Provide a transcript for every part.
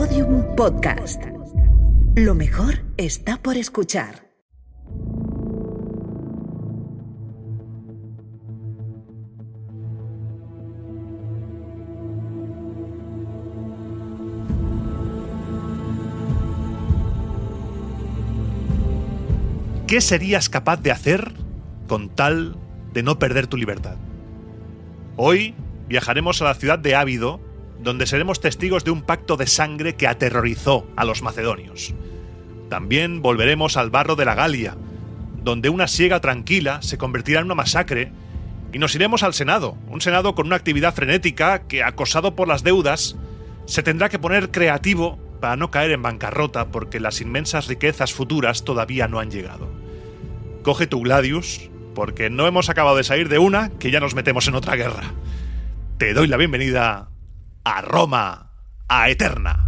Podium Podcast. Lo mejor está por escuchar. ¿Qué serías capaz de hacer con tal de no perder tu libertad? Hoy viajaremos a la ciudad de Ávido, donde seremos testigos de un pacto de sangre que aterrorizó a los macedonios. También volveremos al barro de la Galia, donde una siega tranquila se convertirá en una masacre, y nos iremos al Senado, un Senado con una actividad frenética que, acosado por las deudas, se tendrá que poner creativo para no caer en bancarrota porque las inmensas riquezas futuras todavía no han llegado. Coge tu Gladius, porque no hemos acabado de salir de una que ya nos metemos en otra guerra. Te doy la bienvenida a Roma Aeterna.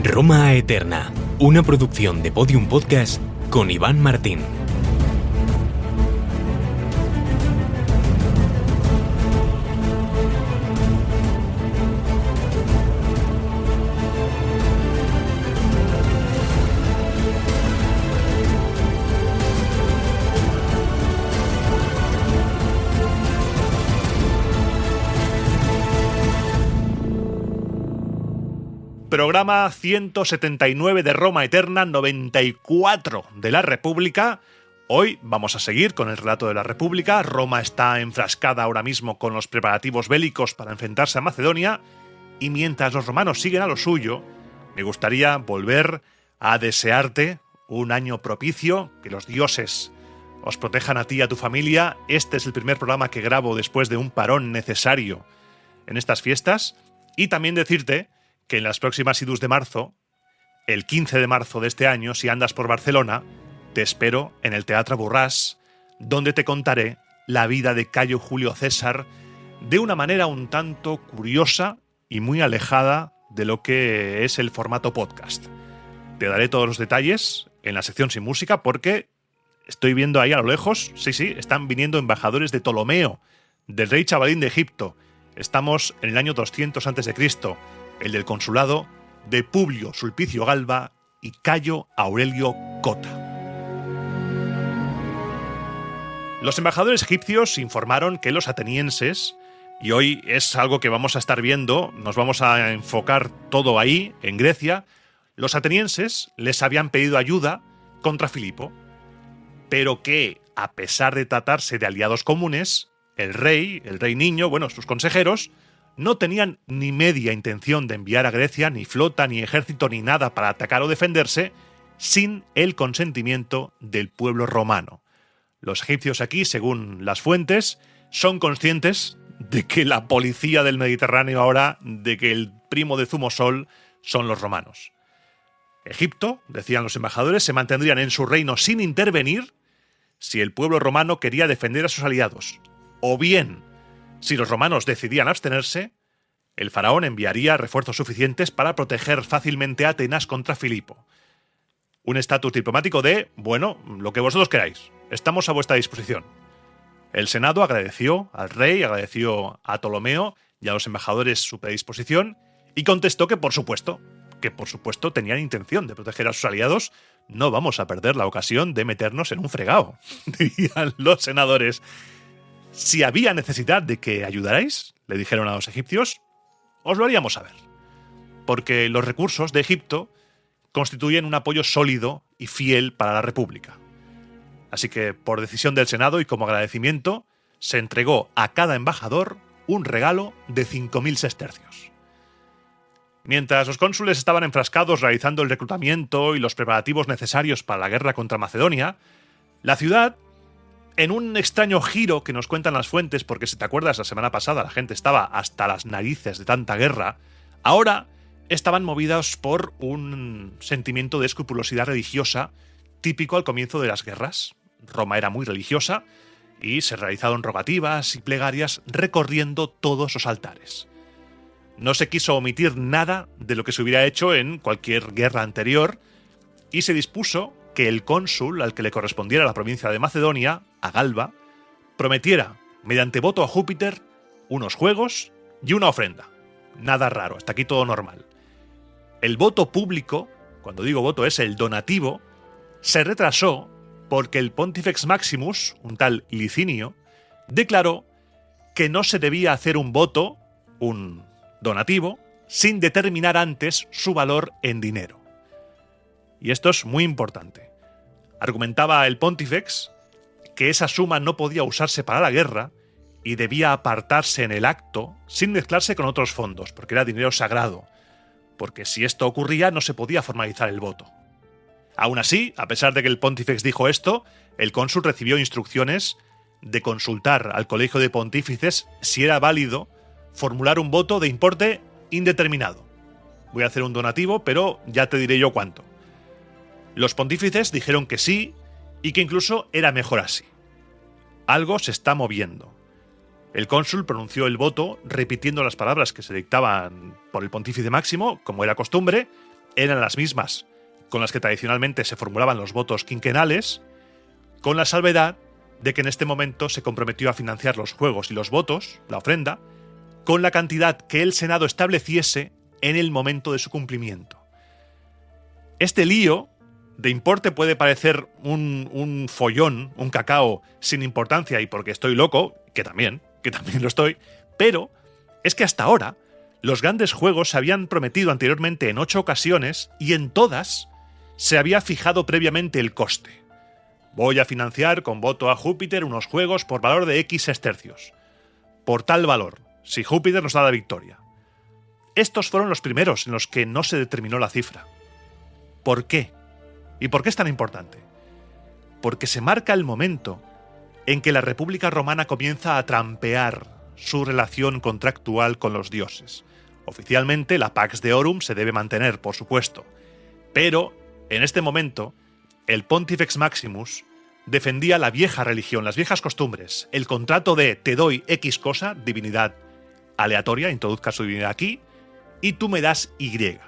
Roma Aeterna, una producción de Podium Podcast con Iván Martín. Programa 179 de Roma Eterna, 94 de la República. Hoy vamos a seguir con el relato de la República. Roma está enfrascada ahora mismo con los preparativos bélicos para enfrentarse a Macedonia, y mientras los romanos siguen a lo suyo, me gustaría volver a desearte un año propicio, que los dioses os protejan a ti y a tu familia. Este es el primer programa que grabo después de un parón necesario en estas fiestas, y también decirte que en las próximas idus de marzo, el 15 de marzo de este año, si andas por Barcelona, te espero en el Teatre Borràs, donde te contaré la vida de Cayo Julio César de una manera un tanto curiosa y muy alejada de lo que es el formato podcast. Te daré todos los detalles en la sección sin música, porque estoy viendo ahí a lo lejos, sí, están viniendo embajadores de Ptolomeo, del rey Chavalín de Egipto. Estamos en el año 200 a.C., el del consulado de Publio Sulpicio Galba y Cayo Aurelio Cota. Los embajadores egipcios informaron que los atenienses, y hoy es algo que vamos a estar viendo, nos vamos a enfocar todo ahí, en Grecia, los atenienses les habían pedido ayuda contra Filipo, pero que, a pesar de tratarse de aliados comunes, el rey niño, sus consejeros, no tenían ni media intención de enviar a Grecia ni flota, ni ejército, ni nada para atacar o defenderse sin el consentimiento del pueblo romano. Los egipcios aquí, según las fuentes, son conscientes de que la policía del Mediterráneo ahora, de que el primo de Zumosol son los romanos. Egipto, decían los embajadores, se mantendrían en su reino sin intervenir si el pueblo romano quería defender a sus aliados, o bien, si los romanos decidían abstenerse, el faraón enviaría refuerzos suficientes para proteger fácilmente a Atenas contra Filipo. Un estatus diplomático de, lo que vosotros queráis, estamos a vuestra disposición. El Senado agradeció al rey, agradeció a Ptolomeo y a los embajadores su predisposición, y contestó que por supuesto tenían intención de proteger a sus aliados. No vamos a perder la ocasión de meternos en un fregado, dirían los senadores. Si había necesidad de que ayudarais, le dijeron a los egipcios, os lo haríamos saber, porque los recursos de Egipto constituyen un apoyo sólido y fiel para la República. Así que, por decisión del Senado y como agradecimiento, se entregó a cada embajador un regalo de 5.000 sestercios. Mientras los cónsules estaban enfrascados realizando el reclutamiento y los preparativos necesarios para la guerra contra Macedonia, la ciudad, en un extraño giro que nos cuentan las fuentes, porque si te acuerdas, la semana pasada la gente estaba hasta las narices de tanta guerra, ahora estaban movidos por un sentimiento de escrupulosidad religiosa típico al comienzo de las guerras. Roma era muy religiosa y se realizaron rogativas y plegarias recorriendo todos los altares. No se quiso omitir nada de lo que se hubiera hecho en cualquier guerra anterior, y se dispuso que el cónsul al que le correspondiera la provincia de Macedonia, a Galba, prometiera mediante voto a Júpiter, unos juegos y una ofrenda. Nada raro, hasta aquí todo normal. El voto público, cuando digo voto es el donativo, se retrasó porque el Pontifex Maximus, un tal Licinio, declaró que no se debía hacer un voto, un donativo, sin determinar antes su valor en dinero. Y esto es muy importante. Argumentaba el Pontifex que esa suma no podía usarse para la guerra y debía apartarse en el acto sin mezclarse con otros fondos, porque era dinero sagrado, porque si esto ocurría no se podía formalizar el voto. Aún así, a pesar de que el Pontifex dijo esto, el cónsul recibió instrucciones de consultar al Colegio de Pontífices si era válido formular un voto de importe indeterminado. Voy a hacer un donativo, pero ya te diré yo cuánto. Los pontífices dijeron que sí y que incluso era mejor así. Algo se está moviendo. El cónsul pronunció el voto repitiendo las palabras que se dictaban por el pontífice máximo, como era costumbre, eran las mismas con las que tradicionalmente se formulaban los votos quinquenales, con la salvedad de que en este momento se comprometió a financiar los juegos y los votos, la ofrenda, con la cantidad que el Senado estableciese en el momento de su cumplimiento. Este lío de importe puede parecer un follón, un cacao sin importancia y porque estoy loco, que también lo estoy, pero es que hasta ahora los grandes juegos se habían prometido anteriormente en 8 ocasiones y en todas se había fijado previamente el coste. Voy a financiar con voto a Júpiter unos juegos por valor de X sestercios. Por tal valor, si Júpiter nos da la victoria. Estos fueron los primeros en los que no se determinó la cifra. ¿Por qué? ¿Y por qué es tan importante? Porque se marca el momento en que la República Romana comienza a trampear su relación contractual con los dioses. Oficialmente, la Pax Deorum se debe mantener, por supuesto, pero en este momento el Pontifex Maximus defendía la vieja religión, las viejas costumbres, el contrato de te doy X cosa, divinidad aleatoria, introduzca su divinidad aquí, y tú me das Y.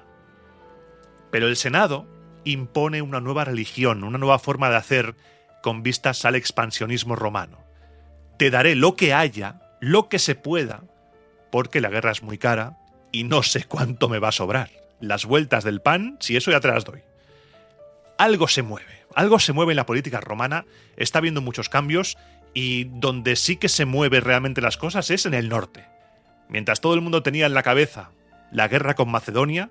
Pero el Senado impone una nueva religión, una nueva forma de hacer con vistas al expansionismo romano. Te daré lo que haya, lo que se pueda, porque la guerra es muy cara y no sé cuánto me va a sobrar. Las vueltas del pan, si eso ya te las doy. Algo se mueve en la política romana, está habiendo muchos cambios y donde sí que se mueve realmente las cosas es en el norte. Mientras todo el mundo tenía en la cabeza la guerra con Macedonia,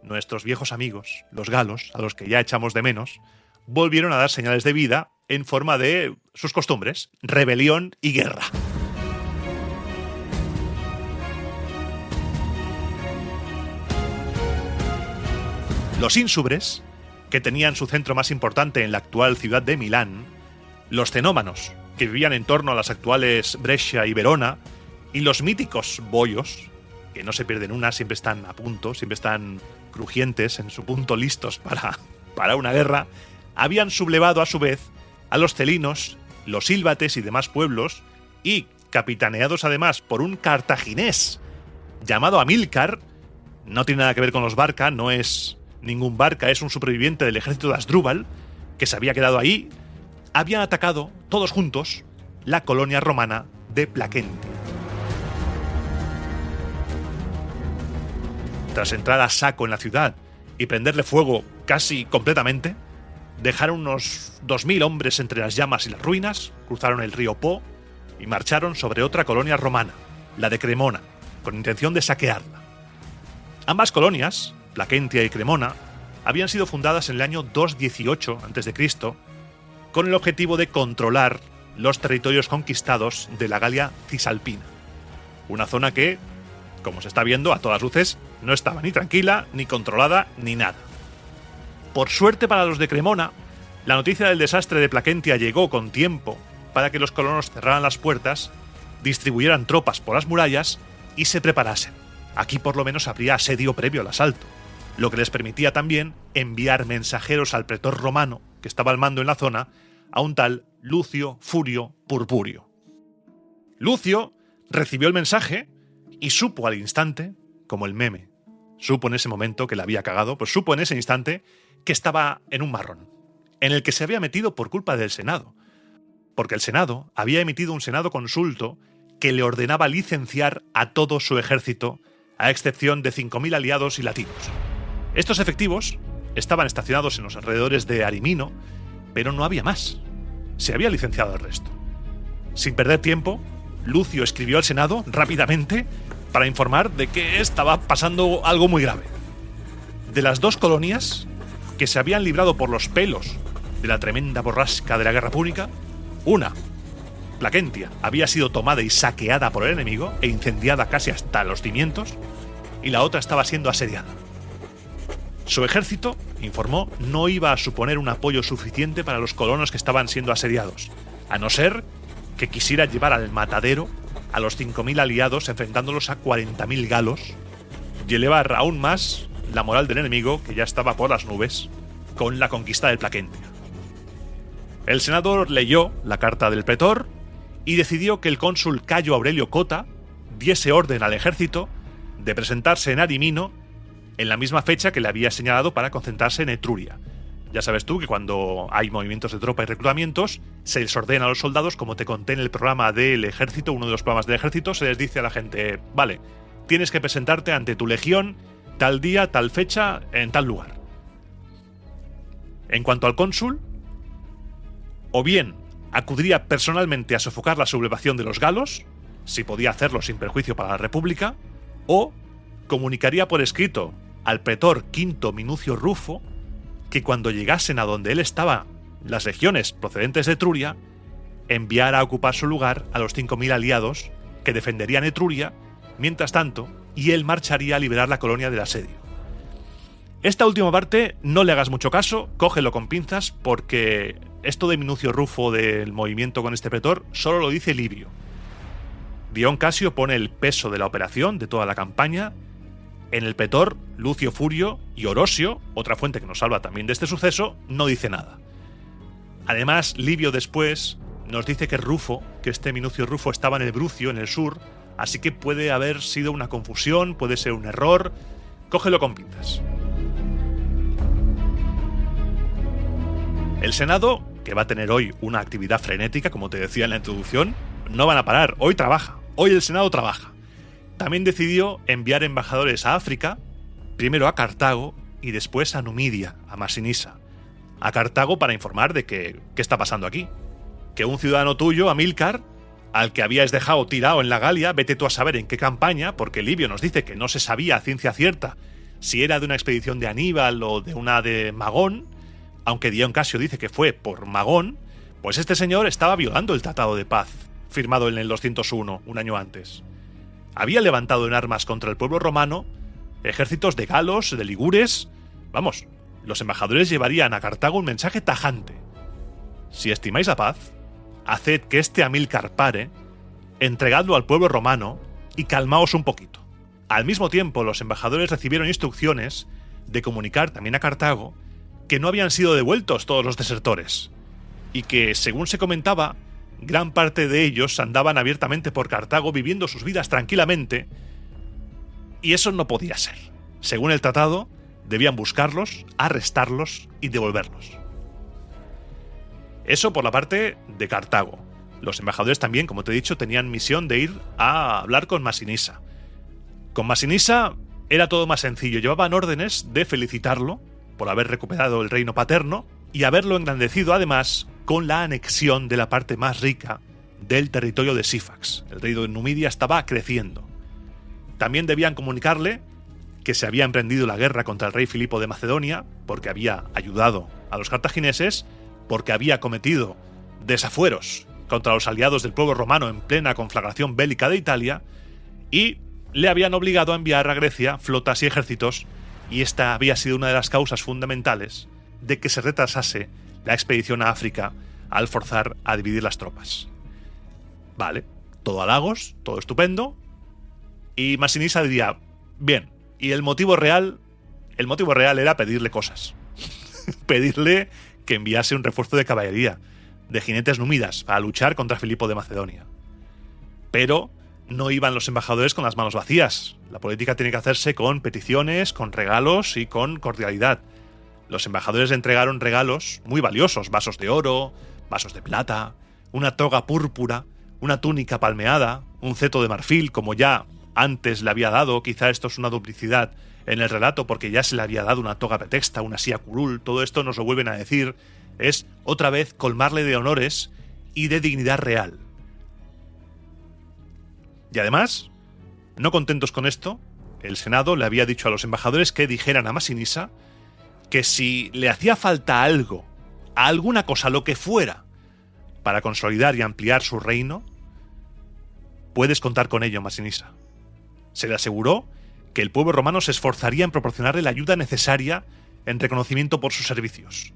nuestros viejos amigos, los galos, a los que ya echamos de menos, volvieron a dar señales de vida en forma de sus costumbres, rebelión y guerra. Los ínsubres, que tenían su centro más importante en la actual ciudad de Milán, los cenómanos, que vivían en torno a las actuales Brescia y Verona, y los míticos boios, que no se pierden una, siempre están a punto, siempre están crujientes en su punto, listos para una guerra, habían sublevado a su vez a los celinos, los sílvates y demás pueblos, y capitaneados además por un cartaginés llamado Amílcar. No tiene nada que ver con los Barca, no es ningún Barca, es un superviviente del ejército de Asdrúbal, que se había quedado ahí. Habían atacado, todos juntos, la colonia romana de Plaquentia. Tras entrar a saco en la ciudad y prenderle fuego casi completamente, dejaron unos 2000 hombres entre las llamas y las ruinas, cruzaron el río Po y marcharon sobre otra colonia romana, la de Cremona, con intención de saquearla. Ambas colonias, Plaquentia y Cremona, habían sido fundadas en el año 218 a.C., con el objetivo de controlar los territorios conquistados de la Galia Cisalpina, una zona que, como se está viendo a todas luces, no estaba ni tranquila, ni controlada, ni nada. Por suerte para los de Cremona, la noticia del desastre de Plaquentia llegó con tiempo para que los colonos cerraran las puertas, distribuyeran tropas por las murallas y se preparasen. Aquí por lo menos habría asedio previo al asalto, lo que les permitía también enviar mensajeros al pretor romano, que estaba al mando en la zona, a un tal Lucio Furio Purpurio. Lucio recibió el mensaje y supo al instante, como el meme, supo en ese momento que la había cagado, pues supo en ese instante que estaba en un marrón, en el que se había metido por culpa del Senado. porque el Senado había emitido un Senado consulto que le ordenaba licenciar a todo su ejército, a excepción de 5.000 aliados y latinos. Estos efectivos estaban estacionados en los alrededores de Arimino, pero no había más. Se había licenciado el resto. Sin perder tiempo, Lucio escribió al Senado rápidamente para informar de que estaba pasando algo muy grave. De las 2 colonias que se habían librado por los pelos de la tremenda borrasca de la Guerra Púnica, una, Placentia, había sido tomada y saqueada por el enemigo e incendiada casi hasta los cimientos, y la otra estaba siendo asediada. Su ejército, informó, no iba a suponer un apoyo suficiente para los colonos que estaban siendo asediados, a no ser que quisiera llevar al matadero a los 5.000 aliados enfrentándolos a 40.000 galos y elevar aún más la moral del enemigo, que ya estaba por las nubes, con la conquista de Placentia. El senador leyó la carta del pretor y decidió que el cónsul Cayo Aurelio Cota diese orden al ejército de presentarse en Arimino en la misma fecha que le había señalado para concentrarse en Etruria. Ya sabes tú que cuando hay movimientos de tropa y reclutamientos, se les ordena a los soldados, como te conté en el programa del ejército, uno de los programas del ejército, se les dice a la gente, vale, tienes que presentarte ante tu legión tal día, tal fecha, en tal lugar. En cuanto al cónsul, o bien acudiría personalmente a sofocar la sublevación de los galos, si podía hacerlo sin perjuicio para la República, o comunicaría por escrito al pretor Quinto Minucio Rufo que cuando llegasen a donde él estaba las legiones procedentes de Etruria, enviara a ocupar su lugar a los 5.000 aliados que defenderían Etruria, mientras tanto, y él marcharía a liberar la colonia del asedio. Esta última parte no le hagas mucho caso, cógelo con pinzas, porque esto de Minucio Rufo del movimiento con este pretor solo lo dice Livio. Dion Casio pone el peso de la operación, de toda la campaña, en el pretor Lucio Furio, y Orosio, otra fuente que nos habla también de este suceso, no dice nada. Además, Livio después nos dice que Rufo, que este Minucio Rufo estaba en el Brucio, en el sur, así que puede haber sido una confusión, puede ser un error, cógelo con pinzas. El Senado, que va a tener hoy una actividad frenética, como te decía en la introducción, no van a parar, hoy trabaja, hoy el Senado trabaja. También decidió enviar embajadores a África, primero a Cartago y después a Numidia, a Masinisa. A Cartago para informar de qué está pasando aquí. Que un ciudadano tuyo, Amílcar, al que habías dejado tirado en la Galia, vete tú a saber en qué campaña, porque Livio nos dice que no se sabía a ciencia cierta si era de una expedición de Aníbal o de una de Magón, aunque Dion Casio dice que fue por Magón, pues este señor estaba violando el tratado de paz, firmado en el 201, un año antes. Había levantado en armas contra el pueblo romano ejércitos de galos, de ligures. Vamos, los embajadores llevarían a Cartago un mensaje tajante. Si estimáis la paz, haced que este Amílcar pare, entregadlo al pueblo romano y calmaos un poquito. Al mismo tiempo, los embajadores recibieron instrucciones de comunicar también a Cartago que no habían sido devueltos todos los desertores y que, según se comentaba, gran parte de ellos andaban abiertamente por Cartago viviendo sus vidas tranquilamente, y eso no podía ser. Según el tratado, debían buscarlos, arrestarlos y devolverlos. Eso por la parte de Cartago. Los embajadores también, como te he dicho, tenían misión de ir a hablar con Masinisa. Con Masinisa era todo más sencillo. Llevaban órdenes de felicitarlo por haber recuperado el reino paterno y haberlo engrandecido además con la anexión de la parte más rica del territorio de Sífax. El reino de Numidia estaba creciendo. También debían comunicarle que se había emprendido la guerra contra el rey Filipo de Macedonia, porque había ayudado a los cartagineses, porque había cometido desafueros contra los aliados del pueblo romano en plena conflagración bélica de Italia, y le habían obligado a enviar a Grecia flotas y ejércitos, y esta había sido una de las causas fundamentales de que se retrasase la expedición a África al forzar a dividir las tropas. Vale, todo halagos, todo estupendo, y Masinisa diría, bien, y el motivo real era pedirle cosas. Pedirle que enviase un refuerzo de caballería, de jinetes númidas, para luchar contra Filipo de Macedonia. Pero no iban los embajadores con las manos vacías. La política tiene que hacerse con peticiones, con regalos y con cordialidad. Los embajadores entregaron regalos muy valiosos, vasos de oro, vasos de plata, una toga púrpura, una túnica palmeada, un cetro de marfil, como ya antes le había dado. Quizá esto es una duplicidad en el relato porque ya se le había dado una toga pretexta, una silla curul. Todo esto nos lo vuelven a decir. Es otra vez colmarle de honores y de dignidad real. Y además, no contentos con esto, el Senado le había dicho a los embajadores que dijeran a Masinisa que si le hacía falta algo, alguna cosa, lo que fuera, para consolidar y ampliar su reino, puedes contar con ello, Masinisa. Se le aseguró que el pueblo romano se esforzaría en proporcionarle la ayuda necesaria en reconocimiento por sus servicios.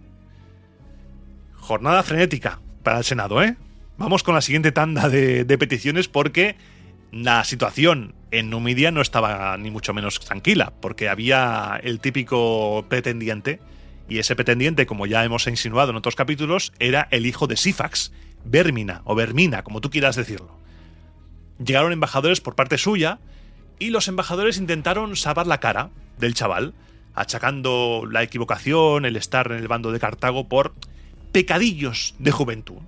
Jornada frenética para el Senado, ¿eh? Vamos con la siguiente tanda de peticiones porque la situación en Numidia no estaba ni mucho menos tranquila, porque había el típico pretendiente, y ese pretendiente, como ya hemos insinuado en otros capítulos, era el hijo de Sífax, Vermina, o Vermina, como tú quieras decirlo. Llegaron embajadores por parte suya, y los embajadores intentaron salvar la cara del chaval, achacando la equivocación, el estar en el bando de Cartago por pecadillos de juventud,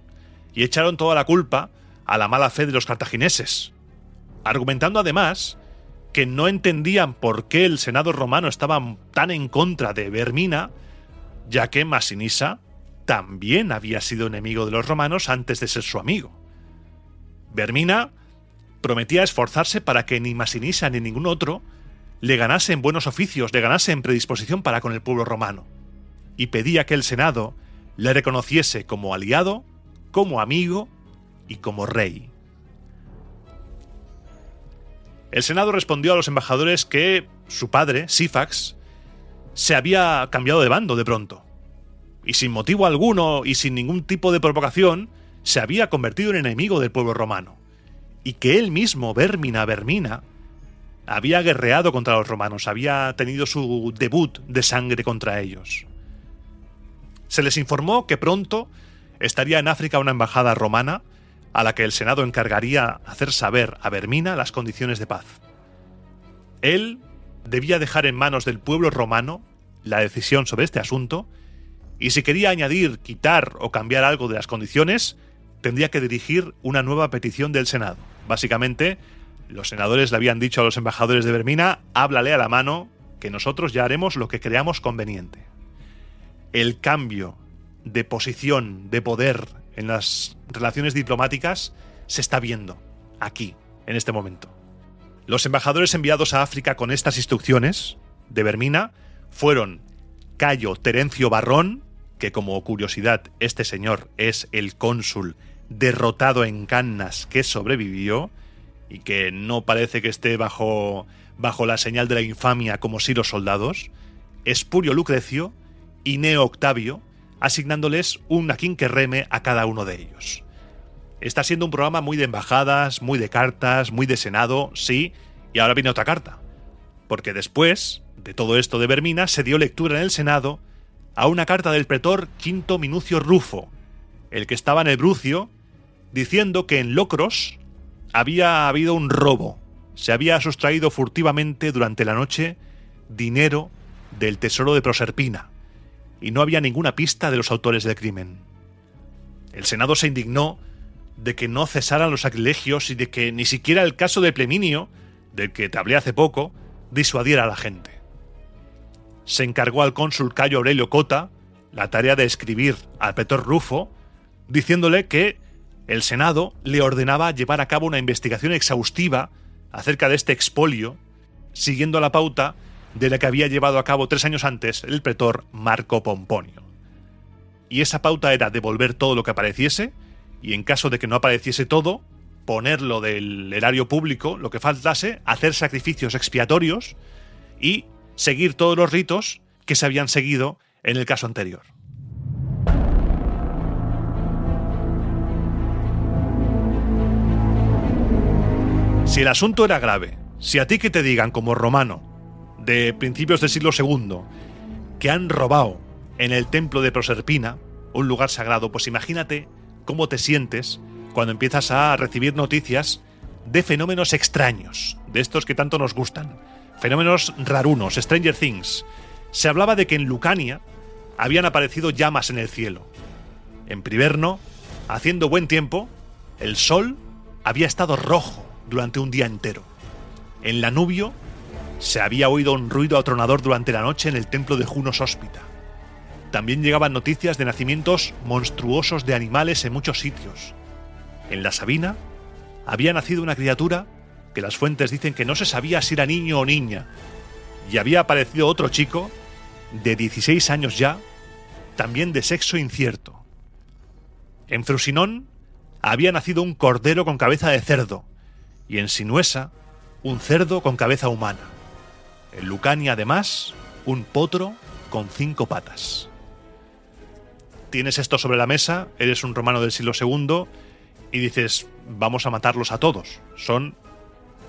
y echaron toda la culpa a la mala fe de los cartagineses, argumentando además que no entendían por qué el Senado romano estaba tan en contra de Vermina, ya que Masinisa también había sido enemigo de los romanos antes de ser su amigo. Vermina prometía esforzarse para que ni Masinisa ni ningún otro le ganase en buenos oficios, le ganase en predisposición para con el pueblo romano, y pedía que el Senado le reconociese como aliado, como amigo y como rey. El Senado respondió a los embajadores que su padre, Sífax, se había cambiado de bando de pronto, y sin motivo alguno y sin ningún tipo de provocación, se había convertido en enemigo del pueblo romano, y que él mismo, Vermina, había guerreado contra los romanos, había tenido su debut de sangre contra ellos. Se les informó que pronto estaría en África una embajada romana a la que el Senado encargaría hacer saber a Vermina las condiciones de paz. Él debía dejar en manos del pueblo romano la decisión sobre este asunto, y si quería añadir, quitar o cambiar algo de las condiciones, tendría que dirigir una nueva petición del Senado. Básicamente, los senadores le habían dicho a los embajadores de Vermina: háblale a la mano, que nosotros ya haremos lo que creamos conveniente. El cambio de posición, de poder en las relaciones diplomáticas se está viendo aquí, en este momento. Los embajadores enviados a África con estas instrucciones de Vermina fueron Cayo Terencio Barrón, que como curiosidad este señor es el cónsul derrotado en Cannas que sobrevivió y que no parece que esté bajo la señal de la infamia como sí los soldados, Espurio Lucrecio y Neo Octavio, asignándoles un a quien que reme a cada uno de ellos. Está siendo un programa muy de embajadas, muy de cartas, muy de Senado, sí, y ahora viene otra carta. Porque después de todo esto de Vermina se dio lectura en el Senado a una carta del pretor Quinto Minucio Rufo, el que estaba en el Brucio, diciendo que en Locros había habido un robo. Se había sustraído furtivamente durante la noche dinero del tesoro de Proserpina, y no había ninguna pista de los autores del crimen. El Senado se indignó de que no cesaran los sacrilegios y de que ni siquiera el caso de Pleminio, del que te hablé hace poco, disuadiera a la gente. Se encargó al cónsul Cayo Aurelio Cota la tarea de escribir al pretor Rufo, diciéndole que el Senado le ordenaba llevar a cabo una investigación exhaustiva acerca de este expolio, siguiendo la pauta de la que había llevado a cabo 3 años antes el pretor Marco Pomponio. Y esa pauta era devolver todo lo que apareciese, y en caso de que no apareciese todo, ponerlo del erario público, lo que faltase, hacer sacrificios expiatorios y seguir todos los ritos que se habían seguido en el caso anterior. Si el asunto era grave, si a ti que te digan como romano de principios del siglo II que han robado en el templo de Proserpina, un lugar sagrado, pues imagínate cómo te sientes cuando empiezas a recibir noticias de fenómenos extraños, de estos que tanto nos gustan, fenómenos rarunos, Stranger Things. Se hablaba de que en Lucania habían aparecido llamas en el cielo. En Priverno Haciendo buen tiempo, el sol había estado rojo durante un día entero. En Lanubio se había oído un ruido atronador durante la noche en el templo de Juno Sóspita. También llegaban noticias de nacimientos monstruosos de animales en muchos sitios. En la Sabina había nacido una criatura que las fuentes dicen que no se sabía si era niño o niña, y había aparecido otro chico de 16 años ya, también de sexo incierto. En Frusinón había nacido un cordero con cabeza de cerdo, y en Sinuesa un cerdo con cabeza humana. En Lucania, además, un potro con 5 patas. Tienes esto sobre la mesa, eres un romano del siglo II y dices, vamos a matarlos a todos. Son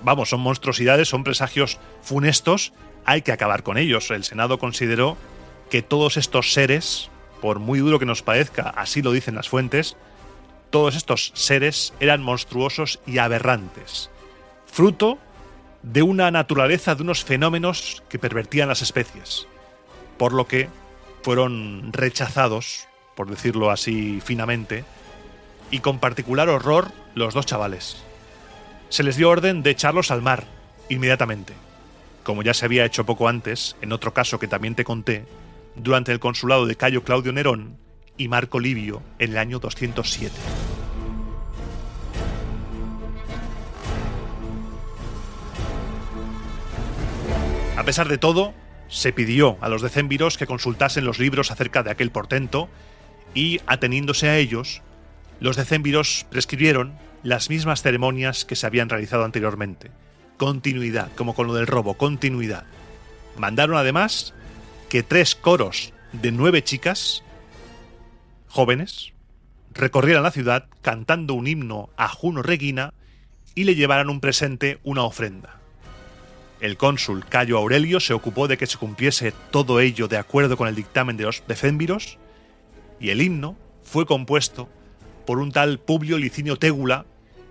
monstruosidades, son presagios funestos, hay que acabar con ellos. El Senado consideró que todos estos seres, por muy duro que nos parezca, así lo dicen las fuentes, todos estos seres eran monstruosos y aberrantes, fruto de una naturaleza, de unos fenómenos que pervertían las especies, por lo que fueron rechazados, por decirlo así finamente, y con particular horror los 2 chavales. Se les dio orden de echarlos al mar, inmediatamente, como ya se había hecho poco antes, en otro caso que también te conté, durante el consulado de Cayo Claudio Nerón y Marco Livio en el año 207. A pesar de todo, se pidió a los decémviros que consultasen los libros acerca de aquel portento y, ateniéndose a ellos, los decémviros prescribieron las mismas ceremonias que se habían realizado anteriormente. Continuidad, como con lo del robo, continuidad. Mandaron además que 3 coros de 9 chicas jóvenes recorrieran la ciudad cantando un himno a Juno Regina y le llevaran un presente, una ofrenda. El cónsul Cayo Aurelio se ocupó de que se cumpliese todo ello de acuerdo con el dictamen de los decémviros, y el himno fue compuesto por un tal Publio Licinio Tégula,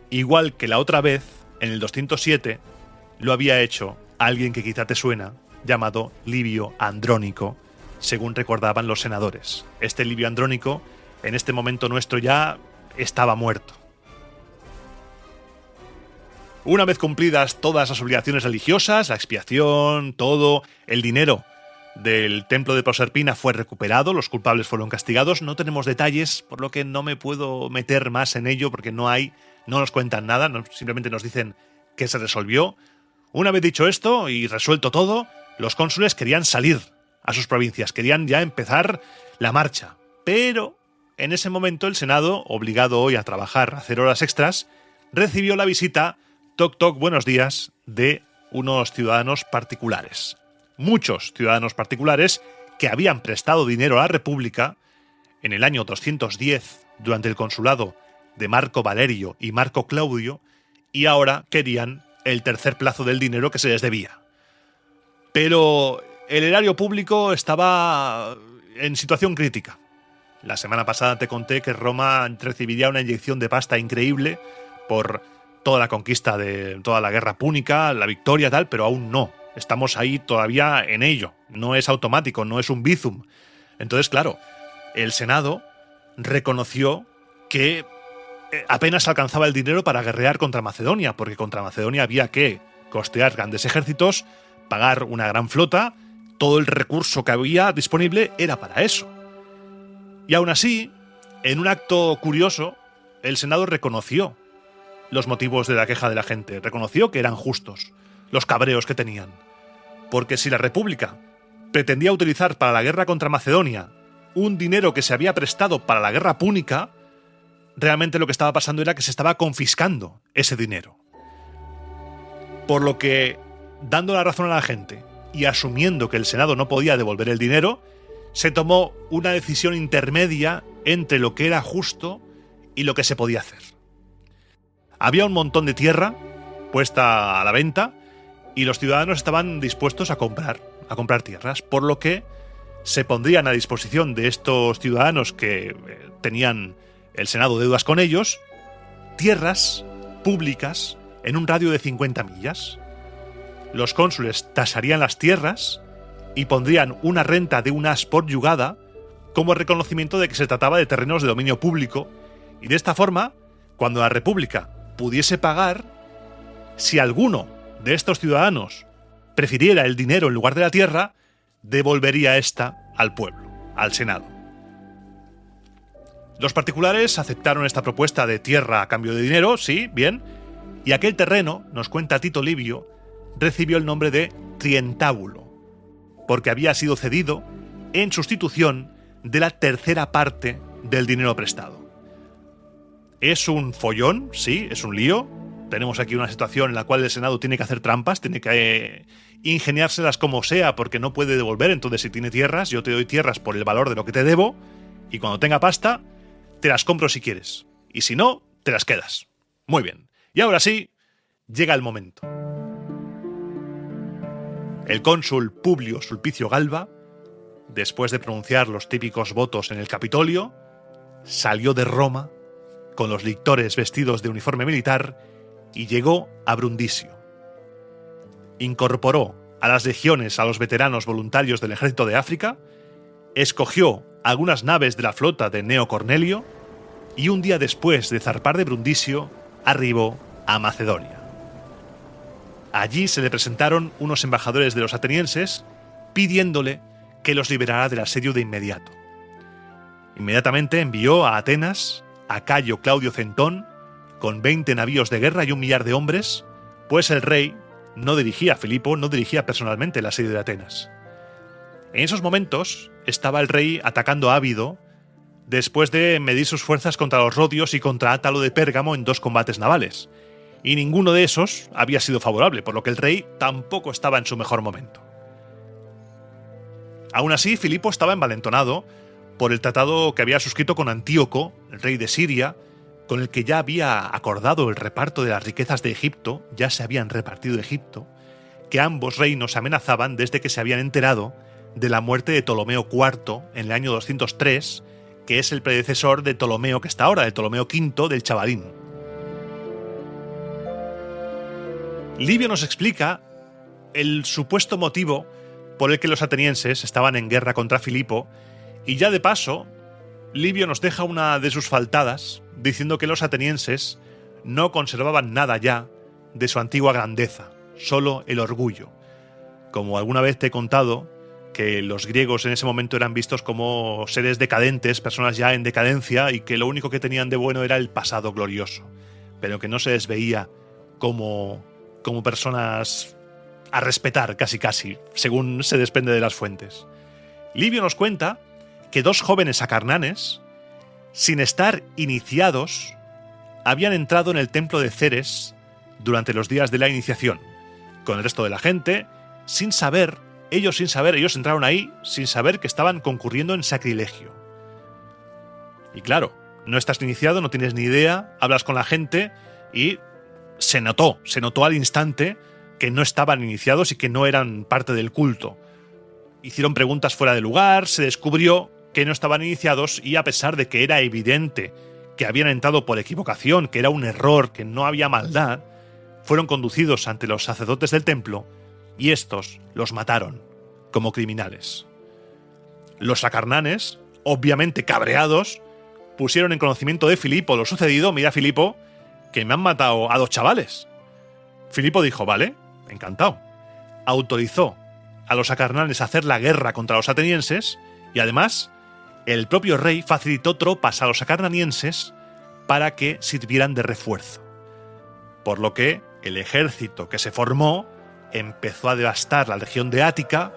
igual que la otra vez, en el 207, lo había hecho alguien que quizá te suena, llamado Livio Andrónico, según recordaban los senadores. Este Livio Andrónico, en este momento nuestro ya estaba muerto. Una vez cumplidas todas las obligaciones religiosas, la expiación, todo, el dinero del templo de Proserpina fue recuperado, los culpables fueron castigados. No tenemos detalles, por lo que no me puedo meter más en ello porque no nos cuentan nada, simplemente nos dicen que se resolvió. Una vez dicho esto y resuelto todo, los cónsules querían salir a sus provincias, querían ya empezar la marcha. Pero en ese momento el Senado, obligado hoy a trabajar, a hacer horas extras, recibió la visita, toc toc, buenos días, de unos ciudadanos particulares. Muchos ciudadanos particulares que habían prestado dinero a la República en el año 210 durante el consulado de Marco Valerio y Marco Claudio, y ahora querían el tercer plazo del dinero que se les debía. Pero el erario público estaba en situación crítica. La semana pasada te conté que Roma recibiría una inyección de pasta increíble por toda la conquista de toda la guerra púnica, la victoria tal, pero aún no. Estamos ahí todavía en ello. No es automático, no es un bizum. Entonces, claro, el Senado reconoció que apenas alcanzaba el dinero para guerrear contra Macedonia, porque contra Macedonia había que costear grandes ejércitos, pagar una gran flota, todo el recurso que había disponible era para eso. Y aún así, en un acto curioso, el Senado reconoció los motivos de la queja de la gente, reconoció que eran justos los cabreos que tenían. Porque si la República pretendía utilizar para la guerra contra Macedonia un dinero que se había prestado para la guerra púnica, realmente lo que estaba pasando era que se estaba confiscando ese dinero. Por lo que, dando la razón a la gente y asumiendo que el Senado no podía devolver el dinero, se tomó una decisión intermedia entre lo que era justo y lo que se podía hacer. Había un montón de tierra puesta a la venta y los ciudadanos estaban dispuestos a comprar tierras, por lo que se pondrían a disposición de estos ciudadanos que tenían el Senado deudas con ellos, tierras públicas en un radio de 50 millas. Los cónsules tasarían las tierras y pondrían una renta de un as por yugada como reconocimiento de que se trataba de terrenos de dominio público Y de esta forma, cuando la República pudiese pagar, si alguno de estos ciudadanos prefiriera el dinero en lugar de la tierra, devolvería esta al pueblo, al Senado. Los particulares aceptaron esta propuesta de tierra a cambio de dinero, sí, bien, y aquel terreno, nos cuenta Tito Livio, recibió el nombre de Trientábulo, porque había sido cedido en sustitución de la tercera parte del dinero prestado. Es un follón, sí, es un lío. Tenemos aquí una situación en la cual el Senado tiene que hacer trampas, tiene que ingeniárselas como sea porque no puede devolver. Entonces, si tiene tierras, yo te doy tierras por el valor de lo que te debo y cuando tenga pasta, te las compro si quieres. Y si no, te las quedas. Muy bien. Y ahora sí, llega el momento. El cónsul Publio Sulpicio Galba, después de pronunciar los típicos votos en el Capitolio, salió de Roma con los lictores vestidos de uniforme militar y llegó a Brundisio. Incorporó a las legiones a los veteranos voluntarios del ejército de África, escogió algunas naves de la flota de Gneo Cornelio y un día después de zarpar de Brundisio, arribó a Macedonia. Allí se le presentaron unos embajadores de los atenienses pidiéndole que los liberara del asedio de inmediato. Inmediatamente envió a Atenas a Cayo Claudio Centón con 20 navíos de guerra y 1 millar de hombres, pues el rey no dirigía a Filipo, no dirigía personalmente el asedio de Atenas. En esos momentos estaba el rey atacando a Ábido después de medir sus fuerzas contra los rodios y contra Átalo de Pérgamo en 2 combates navales, y ninguno de esos había sido favorable, por lo que el rey tampoco estaba en su mejor momento. Aún así, Filipo estaba envalentonado por el tratado que había suscrito con Antíoco, el rey de Siria, con el que ya había acordado el reparto de las riquezas de Egipto, ya se habían repartido Egipto, que ambos reinos amenazaban desde que se habían enterado de la muerte de Ptolomeo IV en el año 203, que es el predecesor de Ptolomeo que está ahora, de Ptolomeo V del Chavalín. Livio nos explica el supuesto motivo por el que los atenienses estaban en guerra contra Filipo, y ya de paso, Livio nos deja una de sus faltadas, diciendo que los atenienses no conservaban nada ya de su antigua grandeza, solo el orgullo. Como alguna vez te he contado, que los griegos en ese momento eran vistos como seres decadentes, personas ya en decadencia, y que lo único que tenían de bueno era el pasado glorioso, pero que no se les veía como personas a respetar casi, según se desprende de las fuentes. Livio nos cuenta que 2 jóvenes acarnanes, sin estar iniciados, habían entrado en el templo de Ceres durante los días de la iniciación, con el resto de la gente, ellos entraron ahí sin saber que estaban concurriendo en sacrilegio. Y claro, no estás iniciado, no tienes ni idea, hablas con la gente y se notó al instante que no estaban iniciados y que no eran parte del culto. Hicieron preguntas fuera de lugar, se descubrió que no estaban iniciados y a pesar de que era evidente que habían entrado por equivocación, que era un error, que no había maldad, fueron conducidos ante los sacerdotes del templo y estos los mataron como criminales. Los acarnanes, obviamente cabreados, pusieron en conocimiento de Filipo lo sucedido. Mira, Filipo, que me han matado a 2 chavales. Filipo dijo, vale, encantado. Autorizó a los acarnanes a hacer la guerra contra los atenienses y además el propio rey facilitó tropas a los acarnanienses para que sirvieran de refuerzo. Por lo que el ejército que se formó empezó a devastar la región de Ática,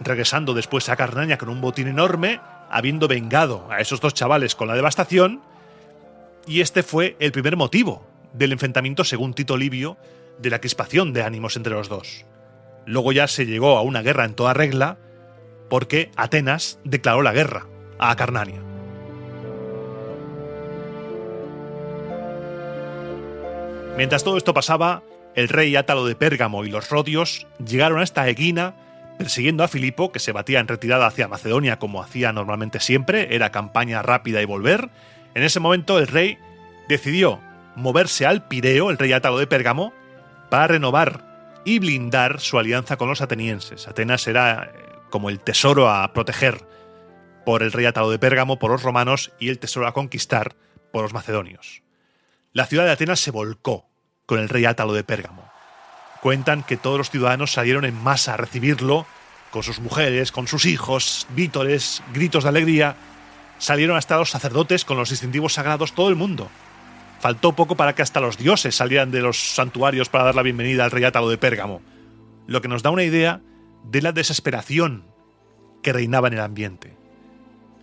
regresando después a Acarnania con un botín enorme, habiendo vengado a esos 2 chavales con la devastación, y este fue el primer motivo del enfrentamiento, según Tito Livio, de la crispación de ánimos entre los 2. Luego ya se llegó a una guerra en toda regla, porque Atenas declaró la guerra a Acarnania. Mientras todo esto pasaba, el rey Átalo de Pérgamo y los rodios llegaron hasta Egina, persiguiendo a Filipo, que se batía en retirada hacia Macedonia como hacía normalmente siempre, era campaña rápida y volver. En ese momento el rey decidió moverse al Pireo, el rey Átalo de Pérgamo, para renovar y blindar su alianza con los atenienses. Atenas era como el tesoro a proteger por el rey Átalo de Pérgamo, por los romanos, y el tesoro a conquistar por los macedonios. La ciudad de Atenas se volcó con el rey Átalo de Pérgamo. Cuentan que todos los ciudadanos salieron en masa a recibirlo, con sus mujeres, con sus hijos, vítores, gritos de alegría. Salieron hasta los sacerdotes con los distintivos sagrados, todo el mundo. Faltó poco para que hasta los dioses salieran de los santuarios para dar la bienvenida al rey Átalo de Pérgamo, lo que nos da una idea de la desesperación que reinaba en el ambiente.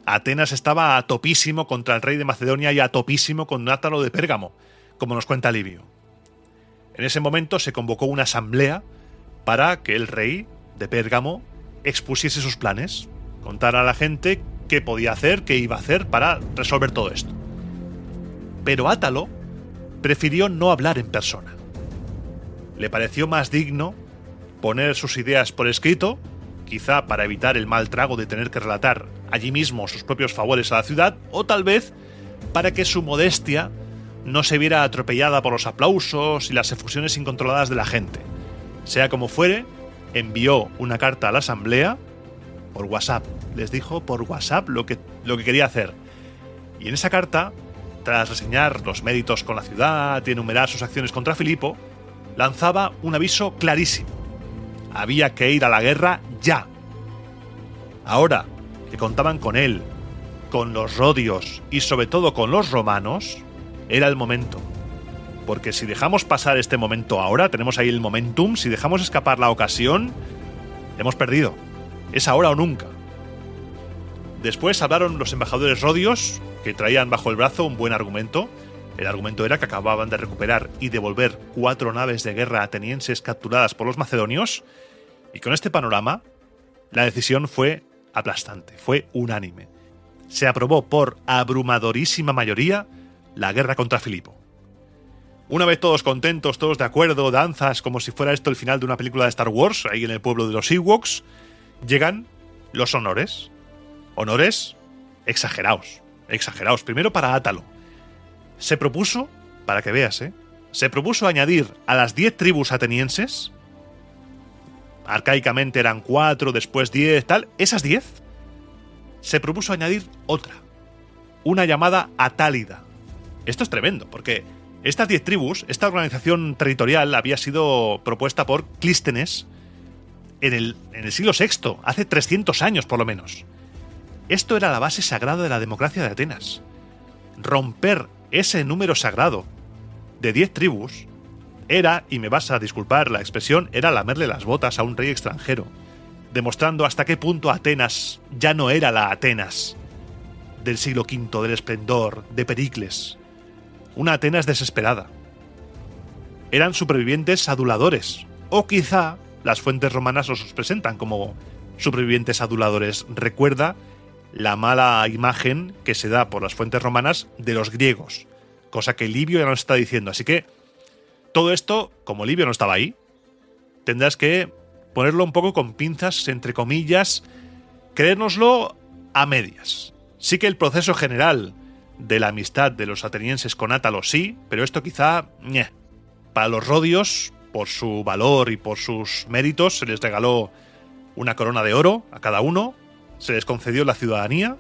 Atenas estaba a topísimo contra el rey de Macedonia y a topísimo con Átalo de Pérgamo, como nos cuenta Livio. En ese momento se convocó una asamblea para que el rey de Pérgamo expusiese sus planes, contara a la gente qué podía hacer, qué iba a hacer para resolver todo esto. Pero Átalo prefirió no hablar en persona. Le pareció más digno poner sus ideas por escrito, quizá para evitar el mal trago de tener que relatar allí mismo sus propios favores a la ciudad, o tal vez para que su modestia no se viera atropellada por los aplausos y las efusiones incontroladas de la gente. Sea como fuere, envió una carta a la asamblea por WhatsApp. Les dijo por WhatsApp lo que quería hacer. Y en esa carta, tras reseñar los méritos con la ciudad y enumerar sus acciones contra Filipo, lanzaba un aviso clarísimo. Había que ir a la guerra ya. Ahora que contaban con él, con los rodios y sobre todo con los romanos, era el momento. Porque si dejamos pasar este momento ahora, tenemos ahí el momentum, si dejamos escapar la ocasión, hemos perdido. Es ahora o nunca. Después hablaron los embajadores rodios, que traían bajo el brazo un buen argumento. El argumento era que acababan de recuperar y devolver 4 naves de guerra atenienses capturadas por los macedonios, y con este panorama, la decisión fue aplastante, fue unánime. Se aprobó por abrumadorísima mayoría la guerra contra Filipo. Una vez todos contentos, todos de acuerdo, danzas, como si fuera esto el final de una película de Star Wars, ahí en el pueblo de los Ewoks, llegan los honores. Honores exagerados. Primero para Átalo. Se propuso, para que veas, se propuso añadir a las 10 tribus atenienses, arcaicamente eran 4, después 10, tal, esas 10, se propuso añadir otra, una llamada Atálida. Esto es tremendo, porque estas 10 tribus, esta organización territorial había sido propuesta por Clístenes en el siglo VI, hace 300 años por lo menos. Esto era la base sagrada de la democracia de Atenas. Romper ese número sagrado de 10 tribus era, y me vas a disculpar la expresión, era lamerle las botas a un rey extranjero, demostrando hasta qué punto Atenas ya no era la Atenas del siglo V, del esplendor, de Pericles. Una Atenas desesperada. Eran supervivientes aduladores, o quizá las fuentes romanas los presentan como supervivientes aduladores. Recuerda la mala imagen que se da por las fuentes romanas de los griegos, cosa que Livio ya nos está diciendo. Así que todo esto, como Livio no estaba ahí, tendrás que ponerlo un poco con pinzas, entre comillas, creérnoslo a medias. Sí que el proceso general de la amistad de los atenienses con Átalo sí, pero esto quizá, para los rodios, por su valor y por sus méritos, se les regaló una corona de oro a cada uno, se les concedió la ciudadanía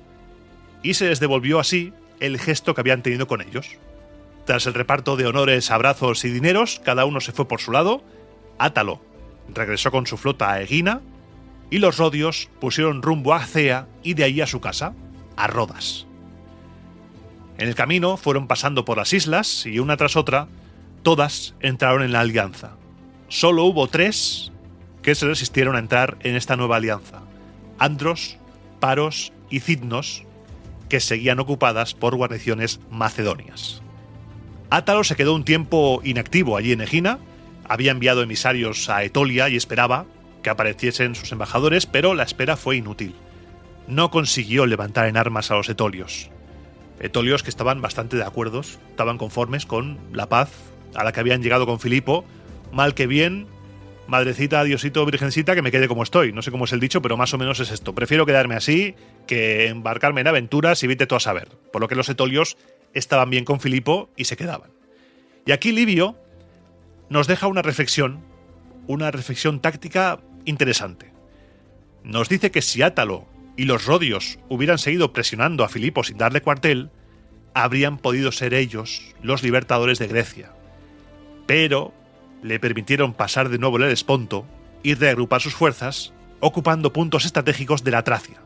y se les devolvió así el gesto que habían tenido con ellos. Tras el reparto de honores, abrazos y dineros, cada uno se fue por su lado. Átalo regresó con su flota a Egina y los rodios pusieron rumbo a Acea y de ahí a su casa, a Rodas. En el camino fueron pasando por las islas y una tras otra, todas entraron en la alianza. Solo hubo 3 que se resistieron a entrar en esta nueva alianza: Andros, Paros y Citnos, que seguían ocupadas por guarniciones macedonias. Átalo se quedó un tiempo inactivo allí en Egina, había enviado emisarios a Etolia y esperaba que apareciesen sus embajadores, pero la espera fue inútil. No consiguió levantar en armas a los etolios. Etolios que estaban bastante de acuerdo, estaban conformes con la paz a la que habían llegado con Filipo. Mal que bien, madrecita, diosito, virgencita, que me quede como estoy. No sé cómo es el dicho, pero más o menos es esto. Prefiero quedarme así que embarcarme en aventuras y vete tú a saber. Por lo que los etolios estaban bien con Filipo y se quedaban. Y aquí Livio nos deja una reflexión táctica interesante. Nos dice que si Átalo y los rodios hubieran seguido presionando a Filipo sin darle cuartel, habrían podido ser ellos los libertadores de Grecia, pero le permitieron pasar de nuevo el Helesponto y reagrupar sus fuerzas, ocupando puntos estratégicos de la Tracia.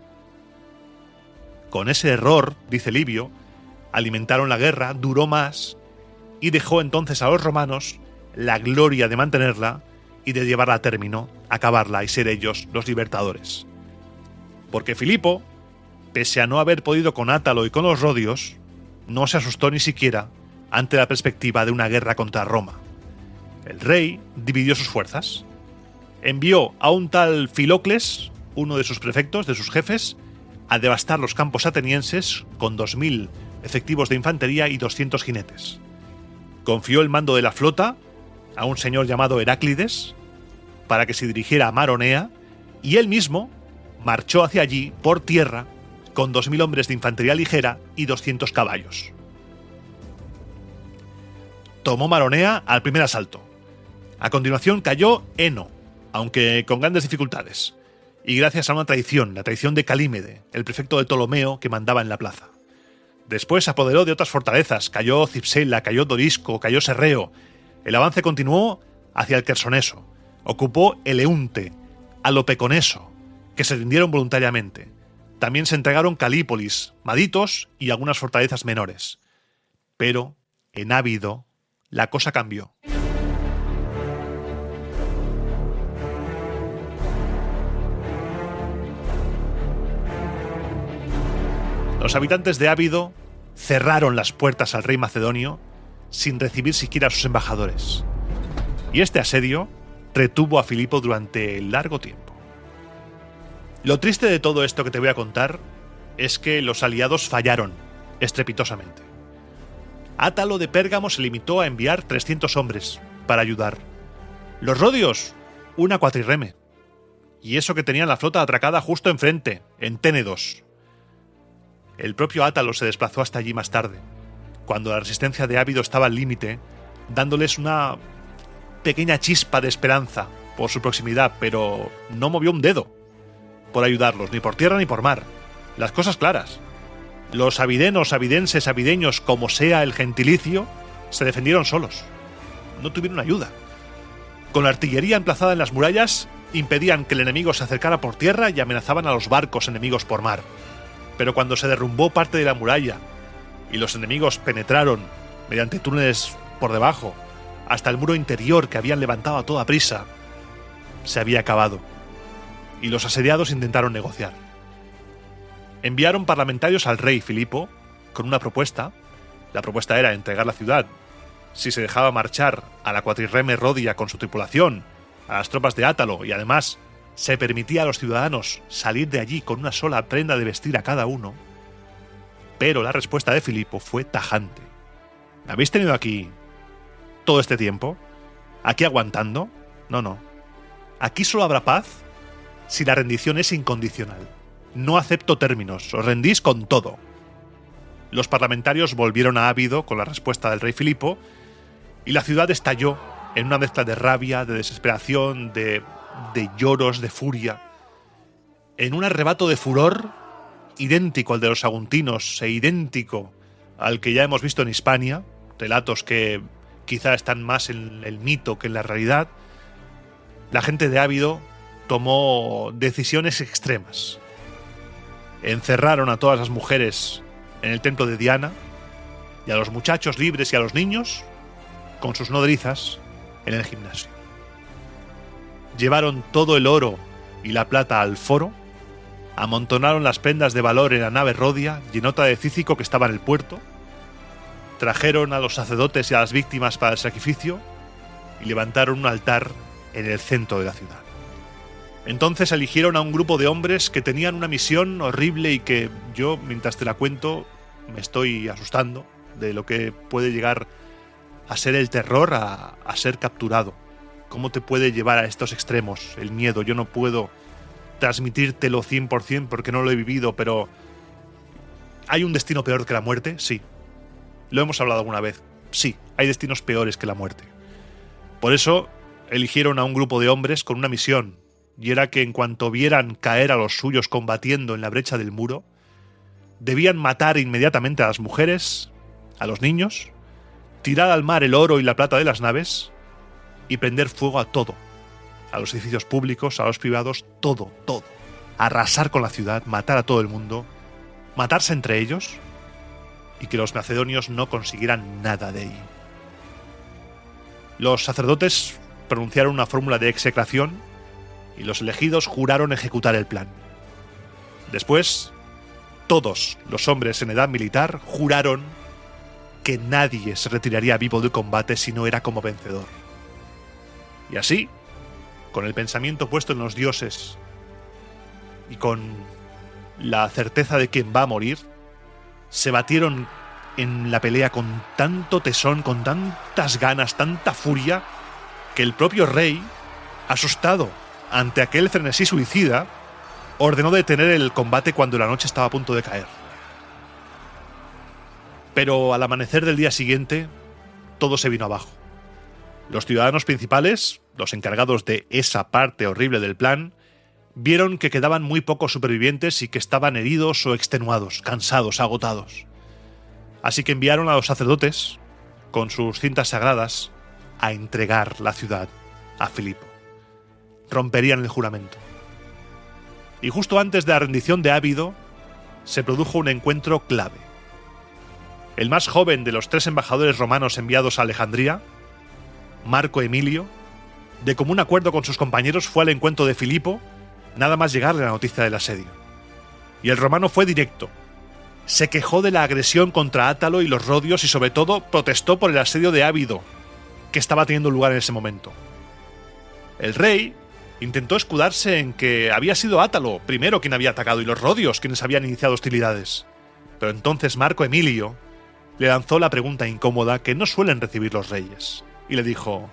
Con ese error, dice Livio, alimentaron la guerra, duró más, y dejó entonces a los romanos la gloria de mantenerla y de llevarla a término, acabarla y ser ellos los libertadores. Porque Filipo, pese a no haber podido con Átalo y con los rodios, no se asustó ni siquiera ante la perspectiva de una guerra contra Roma. El rey dividió sus fuerzas. Envió a un tal Filocles, uno de sus prefectos, de sus jefes, a devastar los campos atenienses con 2000 efectivos de infantería y 200 jinetes. Confió el mando de la flota a un señor llamado Heráclides para que se dirigiera a Maronea, y él mismo marchó hacia allí por tierra con 2000 hombres de infantería ligera y 200 caballos. Tomó Maronea al primer asalto. A continuación cayó Eno, aunque con grandes dificultades, y gracias a una traición, la traición de Calímede, el prefecto de Ptolomeo que mandaba en la plaza. Después se apoderó de otras fortalezas, cayó Cipsela, cayó Dorisco, cayó Serreo. El avance continuó hacia el Quersoneso. Ocupó Eleunte, Alopeconeso, que se rindieron voluntariamente. También se entregaron Calípolis, Maditos y algunas fortalezas menores. Pero en Ábido la cosa cambió. Los habitantes de Ábido cerraron las puertas al rey macedonio sin recibir siquiera a sus embajadores. Y este asedio retuvo a Filipo durante largo tiempo. Lo triste de todo esto que te voy a contar es que los aliados fallaron estrepitosamente. Átalo de Pérgamo se limitó a enviar 300 hombres para ayudar. Los rodios, una cuatrirreme. Y eso que tenían la flota atracada justo enfrente, en Ténedos. El propio Átalo se desplazó hasta allí más tarde, cuando la resistencia de Ábido estaba al límite, dándoles una pequeña chispa de esperanza por su proximidad, pero no movió un dedo por ayudarlos, ni por tierra ni por mar. Las cosas claras. Los abidenos, abidenses, abideños, como sea el gentilicio, se defendieron solos. No tuvieron ayuda. Con la artillería emplazada en las murallas, impedían que el enemigo se acercara por tierra y amenazaban a los barcos enemigos por mar. Pero cuando se derrumbó parte de la muralla y los enemigos penetraron mediante túneles por debajo hasta el muro interior que habían levantado a toda prisa, se había acabado y los asediados intentaron negociar. Enviaron parlamentarios al rey Filipo con una propuesta. La propuesta era entregar la ciudad si se dejaba marchar a la cuatrirreme Rodia con su tripulación, a las tropas de Átalo, y además se permitía a los ciudadanos salir de allí con una sola prenda de vestir a cada uno. Pero la respuesta de Filipo fue tajante. ¿Me habéis tenido aquí todo este tiempo? ¿Aquí aguantando? No. Aquí solo habrá paz si la rendición es incondicional. No acepto términos, os rendís con todo. Los parlamentarios volvieron a Ábido con la respuesta del rey Filipo y la ciudad estalló en una mezcla de rabia, de desesperación, de lloros, de furia, en un arrebato de furor idéntico al de los saguntinos e idéntico al que ya hemos visto en Hispania, relatos que quizá están más en el mito que en la realidad. La gente de Ábido tomó decisiones extremas. Encerraron a todas las mujeres en el templo de Diana y a los muchachos libres y a los niños con sus nodrizas en el gimnasio. Llevaron todo el oro y la plata al foro, amontonaron las prendas de valor en la nave Rodia, llenota de Cícico que estaba en el puerto, trajeron a los sacerdotes y a las víctimas para el sacrificio y levantaron un altar en el centro de la ciudad. Entonces eligieron a un grupo de hombres que tenían una misión horrible y que yo, mientras te la cuento, me estoy asustando de lo que puede llegar a ser el terror, a ser capturado. ¿Cómo te puede llevar a estos extremos el miedo? Yo no puedo transmitírtelo 100% porque no lo he vivido, pero ¿hay un destino peor que la muerte? Sí. ¿Lo hemos hablado alguna vez? Sí, hay destinos peores que la muerte. Por eso eligieron a un grupo de hombres con una misión, y era que en cuanto vieran caer a los suyos combatiendo en la brecha del muro, debían matar inmediatamente a las mujeres a los niños, tirar al mar el oro y la plata de las naves y prender fuego a todo, a los edificios públicos, a los privados, todo. Arrasar con la ciudad, matar a todo el mundo, matarse entre ellos y que los macedonios no consiguieran nada de ello. Los sacerdotes pronunciaron una fórmula de execración y los elegidos juraron ejecutar el plan. Después, todos los hombres en edad militar juraron que nadie se retiraría vivo del combate si no era como vencedor. Y así, con el pensamiento puesto en los dioses y con la certeza de quién va a morir, se batieron en la pelea con tanto tesón, con tantas ganas, tanta furia, que el propio rey, asustado ante aquel frenesí suicida, ordenó detener el combate cuando la noche estaba a punto de caer. Pero al amanecer del día siguiente, todo se vino abajo. Los ciudadanos principales, los encargados de esa parte horrible del plan, vieron que quedaban muy pocos supervivientes y que estaban heridos o extenuados, cansados, agotados. Así que enviaron a los sacerdotes, con sus cintas sagradas, a entregar la ciudad a Filipo. Romperían el juramento. Y justo antes de la rendición de Ábido, se produjo un encuentro clave. El más joven de los 3 embajadores romanos enviados a Alejandría, Marco Emilio, de común acuerdo con sus compañeros fue al encuentro de Filipo, nada más llegarle la noticia del asedio. Y el romano fue directo. Se quejó de la agresión contra Átalo y los rodios y sobre todo protestó por el asedio de Ábido, que estaba teniendo lugar en ese momento. El rey intentó escudarse en que había sido Átalo primero quien había atacado y los rodios quienes habían iniciado hostilidades. Pero entonces Marco Emilio le lanzó la pregunta incómoda que no suelen recibir los reyes, y le dijo: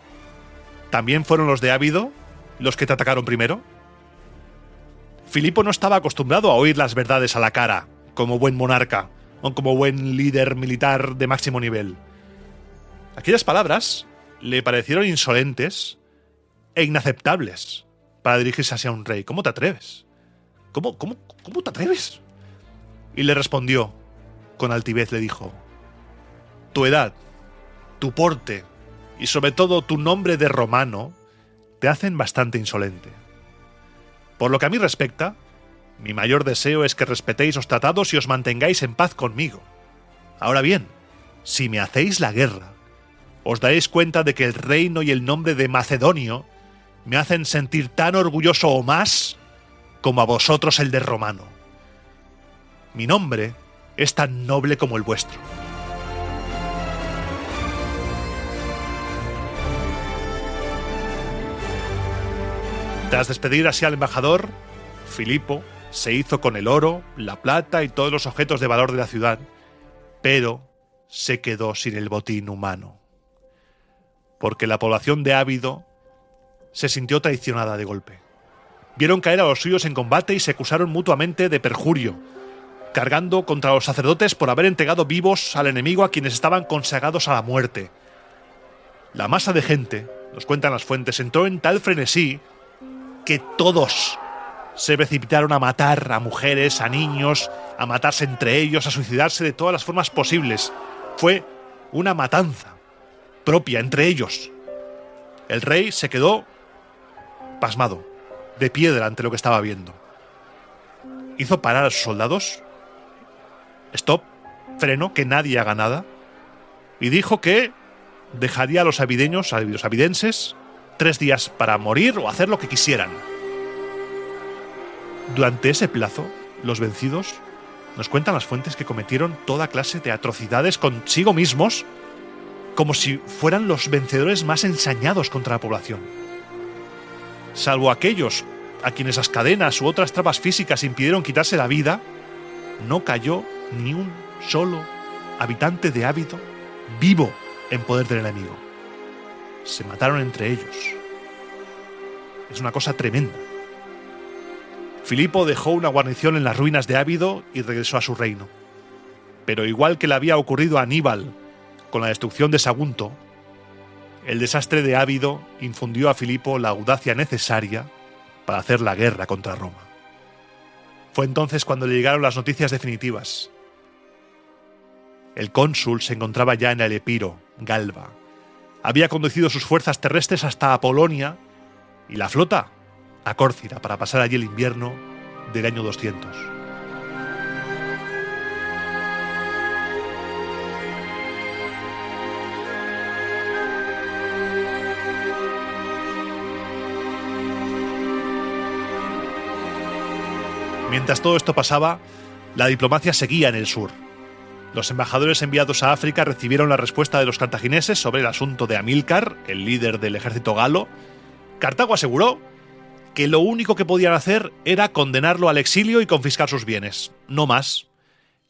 ¿también fueron los de Ábido los que te atacaron primero? Filipo no estaba acostumbrado a oír las verdades a la cara, como buen monarca, o como buen líder militar de máximo nivel. Aquellas palabras le parecieron insolentes e inaceptables para dirigirse hacia un rey. ¿Cómo te atreves? ¿Cómo te atreves? Y le respondió, con altivez le dijo: tu edad, tu porte y sobre todo tu nombre de romano te hacen bastante insolente. Por lo que a mí respecta, mi mayor deseo es que respetéis los tratados y os mantengáis en paz conmigo. Ahora bien, si me hacéis la guerra, os daréis cuenta de que el reino y el nombre de Macedonio me hacen sentir tan orgulloso o más como a vosotros el de romano. Mi nombre es tan noble como el vuestro. Tras despedir así al embajador, Filipo se hizo con el oro, la plata y todos los objetos de valor de la ciudad, pero se quedó sin el botín humano. Porque la población de Ábido se sintió traicionada de golpe. Vieron caer a los suyos en combate y se acusaron mutuamente de perjurio, cargando contra los sacerdotes por haber entregado vivos al enemigo a quienes estaban consagrados a la muerte. La masa de gente, nos cuentan las fuentes, entró en tal frenesí que todos se precipitaron a matar a mujeres, a niños, a matarse entre ellos, a suicidarse de todas las formas posibles. Fue una matanza propia entre ellos. El rey se quedó pasmado, de piedra ante lo que estaba viendo. Hizo parar a sus soldados. Stop, freno, que nadie haga nada. Y dijo que dejaría a los abidenses 3 días para morir o hacer lo que quisieran. Durante ese plazo, los vencidos, nos cuentan las fuentes, que cometieron toda clase de atrocidades consigo mismos, como si fueran los vencedores más ensañados contra la población. Salvo aquellos a quienes las cadenas u otras trabas físicas impidieron quitarse la vida, no cayó ni un solo habitante de Ábido vivo en poder del enemigo. Se mataron entre ellos. Es una cosa tremenda. Filipo dejó una guarnición en las ruinas de Ábido y regresó a su reino. Pero igual que le había ocurrido a Aníbal con la destrucción de Sagunto, el desastre de Ábido infundió a Filipo la audacia necesaria para hacer la guerra contra Roma. Fue entonces cuando le llegaron las noticias definitivas. El cónsul se encontraba ya en el Epiro, Galba. Había conducido sus fuerzas terrestres hasta Apolonia y la flota a Córcira para pasar allí el invierno del año 200. Mientras todo esto pasaba, la diplomacia seguía en el sur. Los embajadores enviados a África recibieron la respuesta de los cartagineses sobre el asunto de Amílcar, el líder del ejército galo. Cartago aseguró que lo único que podían hacer era condenarlo al exilio y confiscar sus bienes, no más.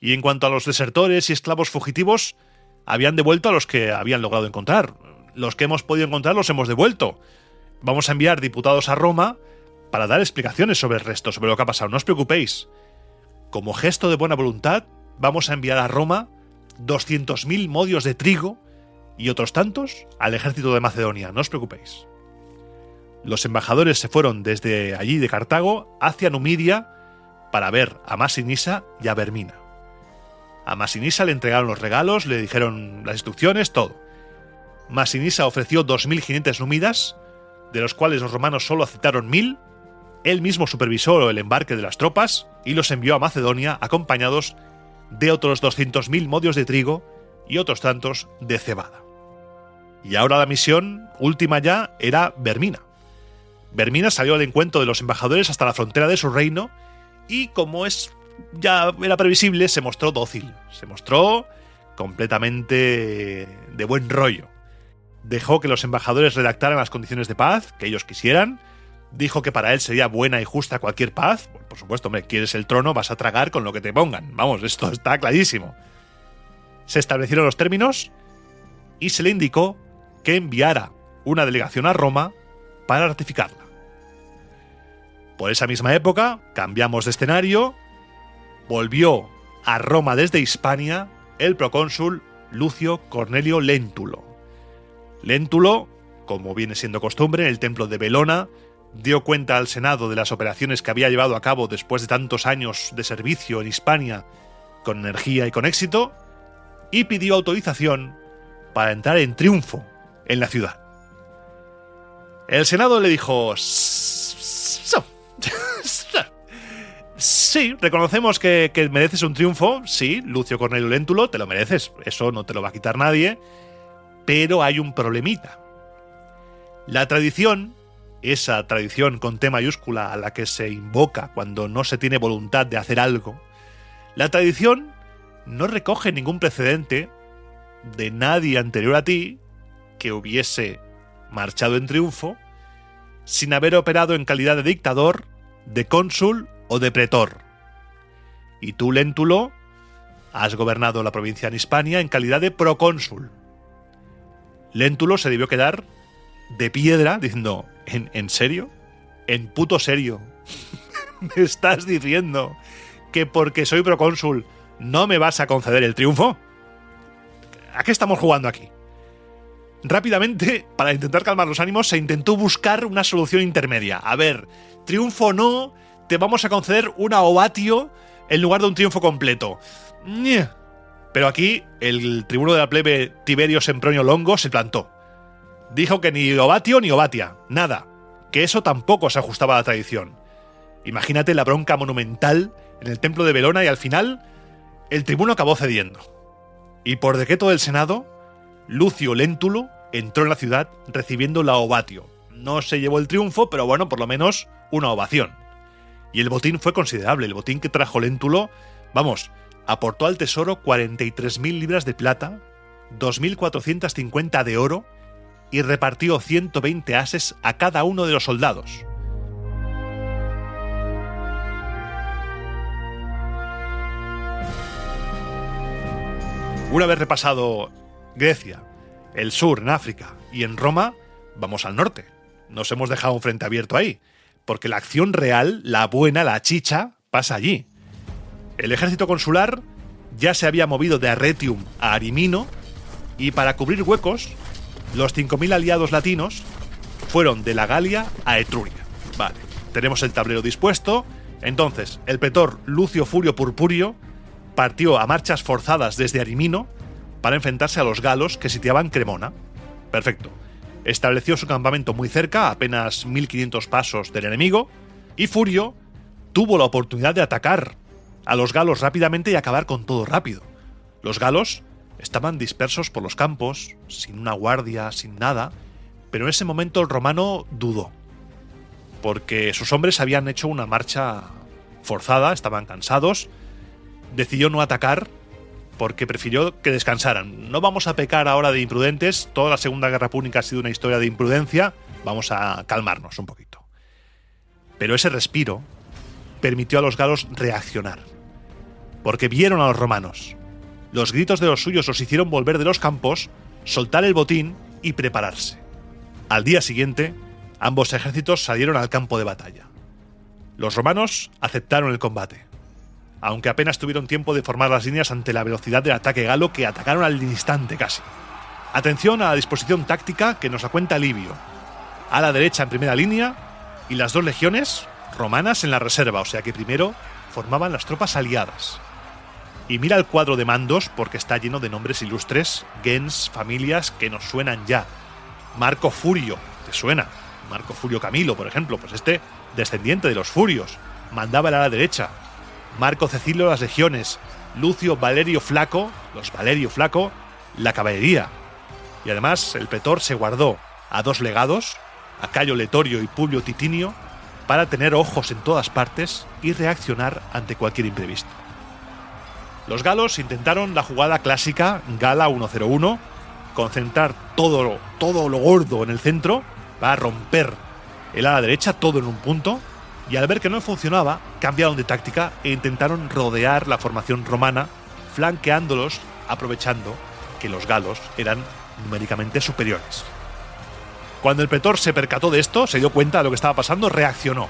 Y en cuanto a los desertores y esclavos fugitivos, habían devuelto a los que habían logrado encontrar. Los que hemos podido encontrar los hemos devuelto. Vamos a enviar diputados a Roma para dar explicaciones sobre el resto, sobre lo que ha pasado. No os preocupéis. Como gesto de buena voluntad, vamos a enviar a Roma 200.000 modios de trigo y otros tantos al ejército de Macedonia. No os preocupéis. Los embajadores se fueron desde allí de Cartago hacia Numidia para ver a Masinisa y a Vermina. A Masinisa le entregaron los regalos, le dijeron las instrucciones, todo. Masinisa ofreció 2.000 jinetes númidas, de los cuales los romanos solo aceptaron 1.000. Él mismo supervisó el embarque de las tropas y los envió a Macedonia acompañados de otros 200.000 modios de trigo y otros tantos de cebada. Y ahora la misión última ya era Vermina. Vermina salió al encuentro de los embajadores hasta la frontera de su reino y, como ya era previsible, se mostró dócil, se mostró completamente de buen rollo. Dejó que los embajadores redactaran las condiciones de paz que ellos quisieran. Dijo que para él sería buena y justa cualquier paz. Bueno, por supuesto, hombre, quieres el trono, vas a tragar con lo que te pongan. Vamos, esto está clarísimo. Se establecieron los términos y se le indicó que enviara una delegación a Roma para ratificarla. Por esa misma época, cambiamos de escenario, volvió a Roma desde Hispania el procónsul Lucio Cornelio Léntulo. Léntulo, como viene siendo costumbre, en el templo de Belona, dio cuenta al Senado de las operaciones que había llevado a cabo después de tantos años de servicio en Hispania con energía y con éxito, y pidió autorización para entrar en triunfo en la ciudad. El Senado le dijo: sí, reconocemos que mereces un triunfo, sí, Lucio Cornelio Léntulo, te lo mereces, eso no te lo va a quitar nadie, pero hay un problemita. La tradición, esa tradición con T mayúscula a la que se invoca cuando no se tiene voluntad de hacer algo, la tradición no recoge ningún precedente de nadie anterior a ti que hubiese marchado en triunfo sin haber operado en calidad de dictador, de cónsul o de pretor. Y tú, Léntulo, has gobernado la provincia en Hispania en calidad de procónsul. Léntulo se debió quedar de piedra diciendo: ¿En serio? ¿En puto serio? ¿Me estás diciendo que porque soy procónsul no me vas a conceder el triunfo? ¿A qué estamos jugando aquí? Rápidamente, para intentar calmar los ánimos, se intentó buscar una solución intermedia. A ver, triunfo o no, te vamos a conceder una ovatio en lugar de un triunfo completo. Pero aquí el tribuno de la plebe Tiberio Sempronio Longo se plantó. Dijo que ni ovatio ni ovatia, nada, que eso tampoco se ajustaba a la tradición. Imagínate la bronca monumental en el templo de Belona y al final el tribuno acabó cediendo. Y por decreto del Senado, Lucio Léntulo entró en la ciudad recibiendo la ovatio. No se llevó el triunfo, pero bueno, por lo menos una ovación. Y el botín fue considerable. El botín que trajo Léntulo, vamos, aportó al tesoro 43.000 libras de plata, 2.450 de oro y repartió 120 ases a cada uno de los soldados. Una vez repasado Grecia, el sur en África y en Roma, vamos al norte. Nos hemos dejado un frente abierto ahí, porque la acción real, la buena, la chicha, pasa allí. El ejército consular ya se había movido de Arretium a Arimino y para cubrir huecos, los 5.000 aliados latinos fueron de la Galia a Etruria. Vale, tenemos el tablero dispuesto. Entonces, el pretor Lucio Furio Purpurio partió a marchas forzadas desde Arimino para enfrentarse a los galos que sitiaban Cremona. Perfecto. Estableció su campamento muy cerca, a apenas 1500 pasos del enemigo, y Furio tuvo la oportunidad de atacar a los galos rápidamente y acabar con todo rápido. Los galos estaban dispersos por los campos, sin una guardia, sin nada, pero en ese momento el romano dudó, porque sus hombres habían hecho una marcha forzada, estaban cansados, decidió no atacar porque prefirió que descansaran. No vamos a pecar ahora de imprudentes, toda la Segunda Guerra Púnica ha sido una historia de imprudencia, vamos a calmarnos un poquito. Pero ese respiro permitió a los galos reaccionar, porque vieron a los romanos. Los gritos de los suyos los hicieron volver de los campos, soltar el botín y prepararse. Al día siguiente, ambos ejércitos salieron al campo de batalla. Los romanos aceptaron el combate, aunque apenas tuvieron tiempo de formar las líneas ante la velocidad del ataque galo, que atacaron al instante casi. Atención a la disposición táctica que nos la cuenta Livio. A la derecha en primera línea y las 2 legiones romanas en la reserva, o sea que primero formaban las tropas aliadas. Y mira el cuadro de mandos porque está lleno de nombres ilustres, gens, familias que nos suenan ya. Marco Furio, ¿te suena? Marco Furio Camilo, por ejemplo, pues este descendiente de los Furios, mandaba a la derecha. Marco Cecilio las legiones, Lucio Valerio Flaco, los Valerio Flaco, la caballería. Y además el pretor se guardó a 2 legados, a Cayo Letorio y Publio Titinio, para tener ojos en todas partes y reaccionar ante cualquier imprevisto. Los galos intentaron la jugada clásica Gala 101, concentrar todo lo gordo en el centro para romper el ala derecha, todo en un punto, y al ver que no funcionaba, cambiaron de táctica e intentaron rodear la formación romana, flanqueándolos, aprovechando que los galos eran numéricamente superiores. Cuando el pretor se percató de esto, se dio cuenta de lo que estaba pasando, reaccionó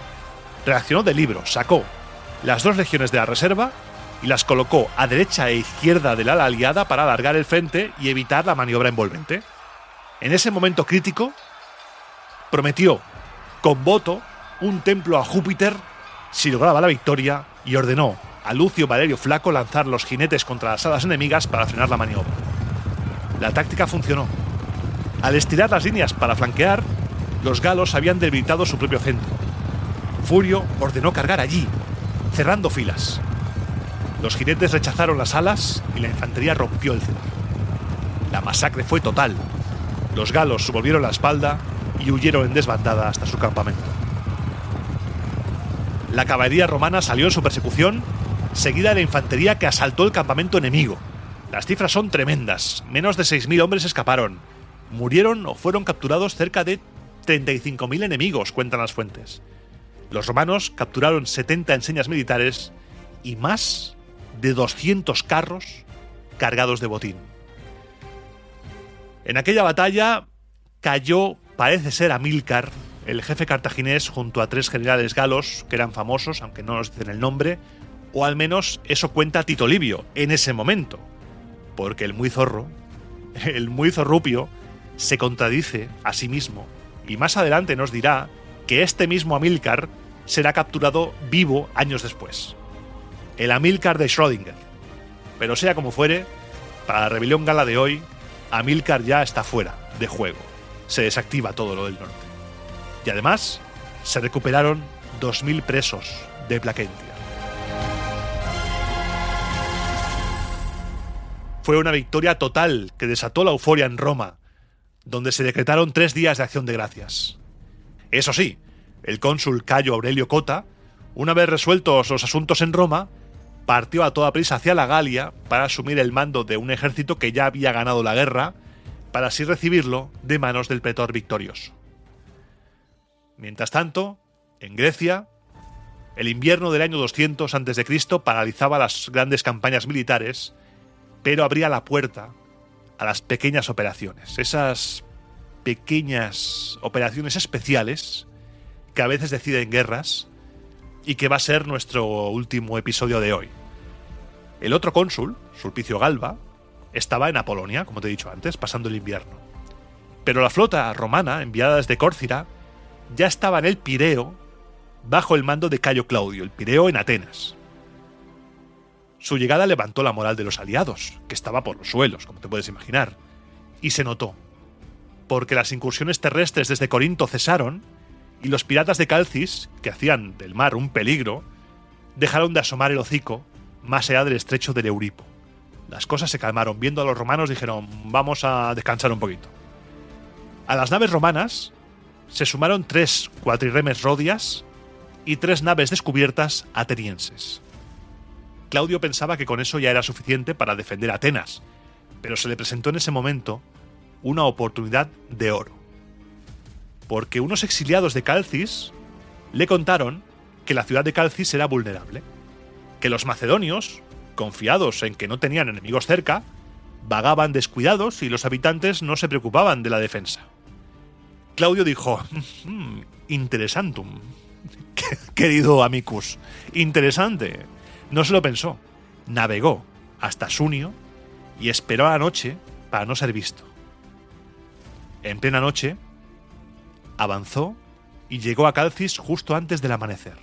de libro, sacó las 2 legiones de la reserva y las colocó a derecha e izquierda del ala aliada para alargar el frente y evitar la maniobra envolvente. En ese momento crítico, prometió con voto un templo a Júpiter si lograba la victoria y ordenó a Lucio Valerio Flaco lanzar los jinetes contra las alas enemigas para frenar la maniobra. La táctica funcionó. Al estirar las líneas para flanquear, los galos habían debilitado su propio centro. Furio ordenó cargar allí, cerrando filas. Los jinetes rechazaron las alas y la infantería rompió el centro. La masacre fue total. Los galos volvieron la espalda y huyeron en desbandada hasta su campamento. La caballería romana salió en su persecución, seguida de la infantería que asaltó el campamento enemigo. Las cifras son tremendas. Menos de 6.000 hombres escaparon. Murieron o fueron capturados cerca de 35.000 enemigos, cuentan las fuentes. Los romanos capturaron 70 enseñas militares y más de 200 carros cargados de botín. En aquella batalla cayó, parece ser, Amílcar, el jefe cartaginés, junto a 3 generales galos que eran famosos, aunque no nos dicen el nombre, o al menos eso cuenta Tito Livio en ese momento, porque el muy zorrupio, se contradice a sí mismo y más adelante nos dirá que este mismo Amílcar será capturado vivo años después. El Amílcar de Schrödinger. Pero sea como fuere, para la rebelión gala de hoy, Amílcar ya está fuera de juego. Se desactiva todo lo del norte. Y además, se recuperaron 2.000 presos de Placentia. Fue una victoria total que desató la euforia en Roma, donde se decretaron 3 días de acción de gracias. Eso sí, el cónsul Cayo Aurelio Cota, una vez resueltos los asuntos en Roma, partió a toda prisa hacia la Galia para asumir el mando de un ejército que ya había ganado la guerra, para así recibirlo de manos del pretor victorioso. Mientras tanto, en Grecia, el invierno del año 200 a.C. paralizaba las grandes campañas militares, pero abría la puerta a las pequeñas operaciones, esas pequeñas operaciones especiales que a veces deciden guerras y que va a ser nuestro último episodio de hoy. El otro cónsul, Sulpicio Galba, estaba en Apolonia, como te he dicho antes, pasando el invierno. Pero la flota romana, enviada desde Córcira, ya estaba en el Pireo, bajo el mando de Cayo Claudio, el Pireo en Atenas. Su llegada levantó la moral de los aliados, que estaba por los suelos, como te puedes imaginar. Y se notó, porque las incursiones terrestres desde Corinto cesaron y los piratas de Calcis, que hacían del mar un peligro, dejaron de asomar el hocico más allá del estrecho del Euripo. Las cosas se calmaron. Viendo a los romanos dijeron, vamos a descansar un poquito. A las naves romanas se sumaron 3 cuatrirremes rodias y 3 naves descubiertas atenienses. Claudio pensaba que con eso ya era suficiente para defender a Atenas, pero se le presentó en ese momento una oportunidad de oro. Porque unos exiliados de Calcis le contaron que la ciudad de Calcis era vulnerable, que los macedonios, confiados en que no tenían enemigos cerca, vagaban descuidados y los habitantes no se preocupaban de la defensa. Claudio dijo, interesantum, querido amicus, interesante. No se lo pensó, navegó hasta Sunio y esperó a la noche para no ser visto. En plena noche, avanzó y llegó a Calcis justo antes del amanecer.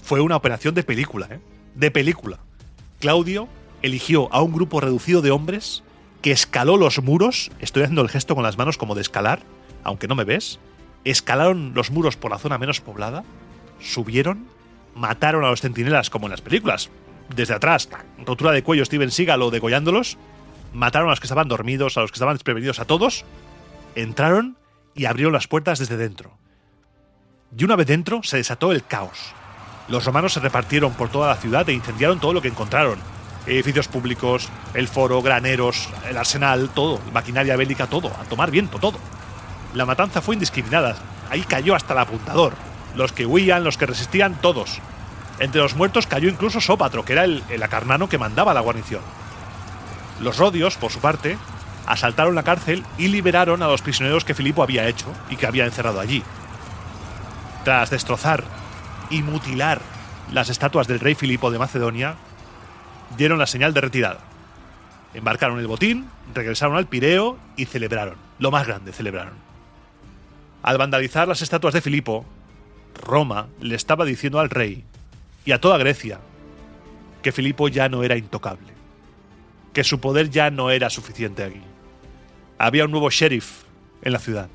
Fue una operación de película, ¿eh? De película. Claudio eligió a un grupo reducido de hombres que escaló los muros, estoy haciendo el gesto con las manos como de escalar, aunque no me ves, escalaron los muros por la zona menos poblada, subieron, mataron a los centinelas como en las películas, desde atrás, rotura de cuello Steven Seagal o degollándolos, mataron a los que estaban dormidos, a los que estaban desprevenidos, a todos, entraron y abrieron las puertas desde dentro. Y una vez dentro se desató el caos. Los romanos se repartieron por toda la ciudad e incendiaron todo lo que encontraron. Edificios públicos, el foro, graneros, el arsenal, todo, maquinaria bélica, todo, a tomar viento, todo. La matanza fue indiscriminada, ahí cayó hasta el apuntador. Los que huían, los que resistían, todos. Entre los muertos cayó incluso Sópatro, que era el acarnano que mandaba la guarnición. Los rodios, por su parte, asaltaron la cárcel y liberaron a los prisioneros que Filipo había hecho y que había encerrado allí. Tras destrozar y mutilar las estatuas del rey Filipo de Macedonia, dieron la señal de retirada. Embarcaron el botín, regresaron al Pireo y celebraron. Lo más grande, celebraron. Al vandalizar las estatuas de Filipo, Roma le estaba diciendo al rey y a toda Grecia que Filipo ya no era intocable, que su poder ya no era suficiente aquí. Había un nuevo sheriff en la ciudad.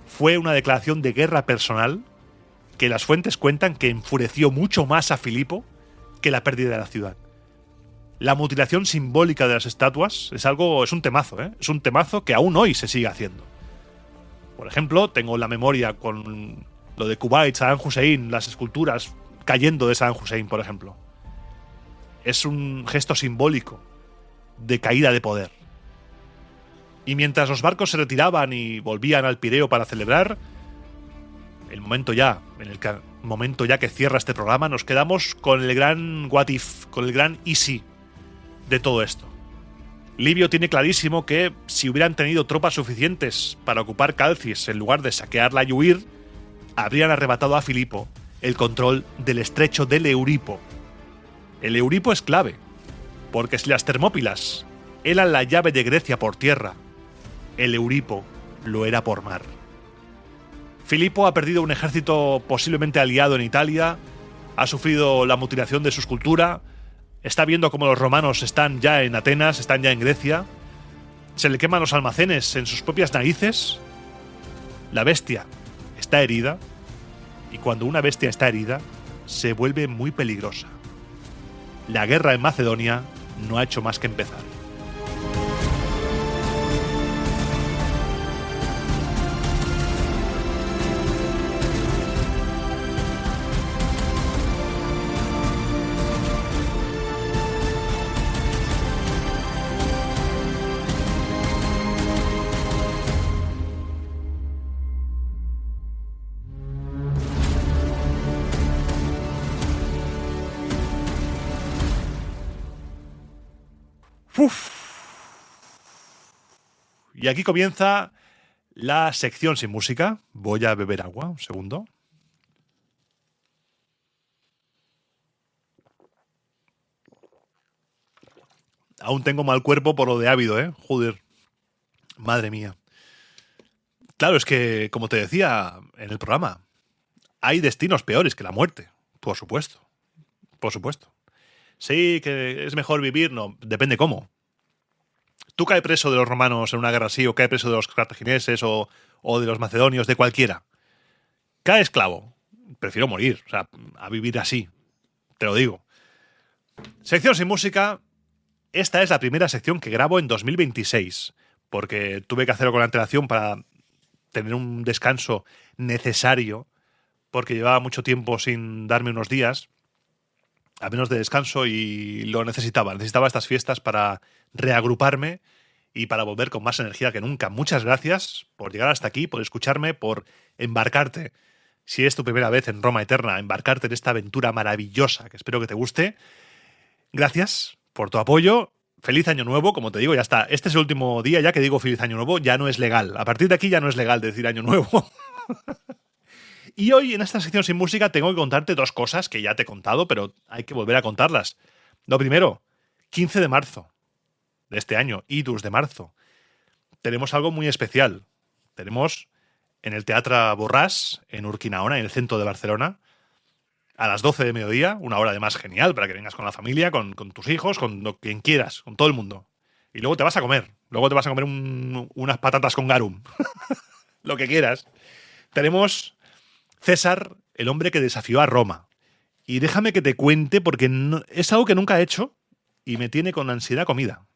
Fue una declaración de guerra personal que las fuentes cuentan que enfureció mucho más a Filipo que la pérdida de la ciudad. La mutilación simbólica de las estatuas es un temazo, ¿eh? Es un temazo que aún hoy se sigue haciendo. Por ejemplo, tengo la memoria con lo de Kuwait, Saddam Hussein, las esculturas cayendo de Saddam Hussein, por ejemplo. Es un gesto simbólico de caída de poder. Y mientras los barcos se retiraban y volvían al Pireo para celebrar, el momento ya que cierra este programa, nos quedamos con el gran what if, con el gran y si de todo esto. Livio tiene clarísimo que si hubieran tenido tropas suficientes para ocupar Calcis en lugar de saquearla y huir, habrían arrebatado a Filipo el control del estrecho del Euripo. El Euripo es clave, porque si las Termópilas eran la llave de Grecia por tierra, el Euripo lo era por mar. Filipo ha perdido un ejército posiblemente aliado en Italia, ha sufrido la mutilación de su escultura, está viendo cómo los romanos están ya en Atenas, están ya en Grecia, se le queman los almacenes en sus propias narices, la bestia está herida, y cuando una bestia está herida, se vuelve muy peligrosa. La guerra en Macedonia no ha hecho más que empezar. Y aquí comienza la sección sin música. Voy a beber agua, un segundo. Aún tengo mal cuerpo por lo de ávido, ¿eh? Joder. Madre mía. Claro, es que, como te decía en el programa, hay destinos peores que la muerte. Por supuesto. Por supuesto. Sí, que es mejor vivir. No, depende cómo. Tú caes preso de los romanos en una guerra así, o caes preso de los cartagineses, o de los macedonios, de cualquiera. Cae esclavo. Prefiero morir, o sea, a vivir así. Te lo digo. Sección sin música. Esta es la primera sección que grabo en 2026, porque tuve que hacerlo con antelación para tener un descanso necesario, porque llevaba mucho tiempo sin darme unos días, a menos de descanso, y lo necesitaba. Necesitaba estas fiestas para reagruparme y para volver con más energía que nunca. Muchas gracias por llegar hasta aquí, por escucharme, por embarcarte. Si es tu primera vez en Roma Eterna, embarcarte en esta aventura maravillosa, que espero que te guste. Gracias por tu apoyo. Feliz Año Nuevo, como te digo, ya está. Este es el último día ya que digo Feliz Año Nuevo, ya no es legal. A partir de aquí ya no es legal decir Año Nuevo. Y hoy en esta sección sin música tengo que contarte dos cosas que ya te he contado, pero hay que volver a contarlas. Lo primero, 15 de marzo de este año, Idus de marzo. Tenemos algo muy especial. Tenemos en el Teatro Borràs, en Urquinaona, en el centro de Barcelona, a las 12 de mediodía, una hora además genial para que vengas con la familia, con tus hijos, con quien quieras, con todo el mundo. Y luego te vas a comer. Luego te vas a comer unas patatas con garum. Lo que quieras. Tenemos César, el hombre que desafió a Roma. Y déjame que te cuente, porque es algo que nunca he hecho y me tiene con ansiedad comida.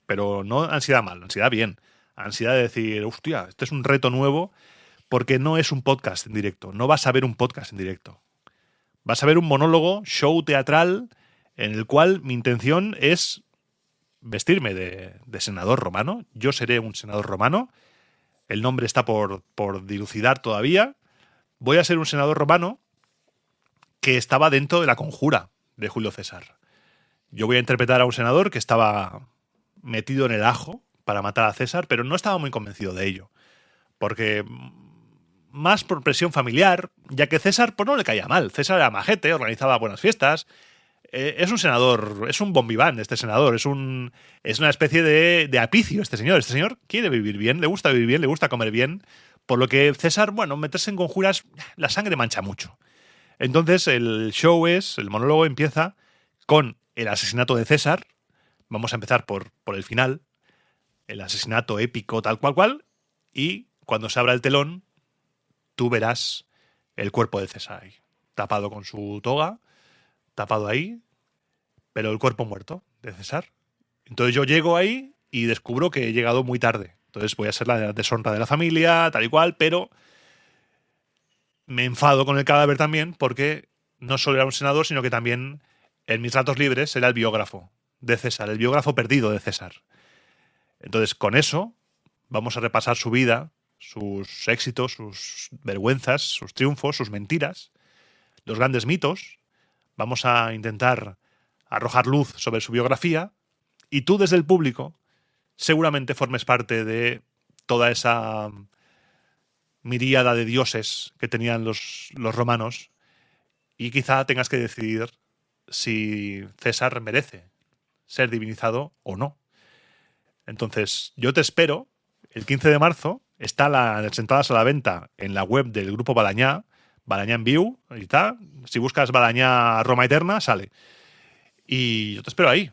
Pero no ansiedad mal, ansiedad bien. Ansiedad de decir, hostia, este es un reto nuevo, porque no es un podcast en directo. No vas a ver un podcast en directo. Vas a ver un monólogo, show teatral, en el cual mi intención es vestirme de senador romano. Yo seré un senador romano. El nombre está por dilucidar todavía. Voy a ser un senador romano que estaba dentro de la conjura de Julio César. Yo voy a interpretar a un senador que estaba metido en el ajo para matar a César, pero no estaba muy convencido de ello. Porque más por presión familiar, ya que César pues no le caía mal. César era majete, organizaba buenas fiestas. Es un senador, es un bon vivant este senador, es una especie de apicio este señor. Este señor quiere vivir bien, le gusta vivir bien, le gusta comer bien, por lo que César, bueno, meterse en conjuras, la sangre mancha mucho. Entonces el monólogo empieza con el asesinato de César. Vamos a empezar por el final, el asesinato épico tal cual, y cuando se abra el telón, tú verás el cuerpo de César ahí, tapado con su toga, tapado ahí, pero el cuerpo muerto de César. Entonces yo llego ahí y descubro que he llegado muy tarde. Entonces voy a ser la deshonra de la familia, tal y cual, pero me enfado con el cadáver también porque no solo era un senador, sino que también en mis ratos libres era el biógrafo de César, el biógrafo perdido de César. Entonces con eso vamos a repasar su vida, sus éxitos, sus vergüenzas, sus triunfos, sus mentiras, los grandes mitos. Vamos a intentar arrojar luz sobre su biografía y tú desde el público seguramente formes parte de toda esa miríada de dioses que tenían los romanos y quizá tengas que decidir si César merece ser divinizado o no. Entonces yo te espero el 15 de marzo. Está las entradas a la venta en la web del grupo Balañá, Balañá en Viu, y está. Si buscas Balañá Roma Eterna, sale. Y yo te espero ahí,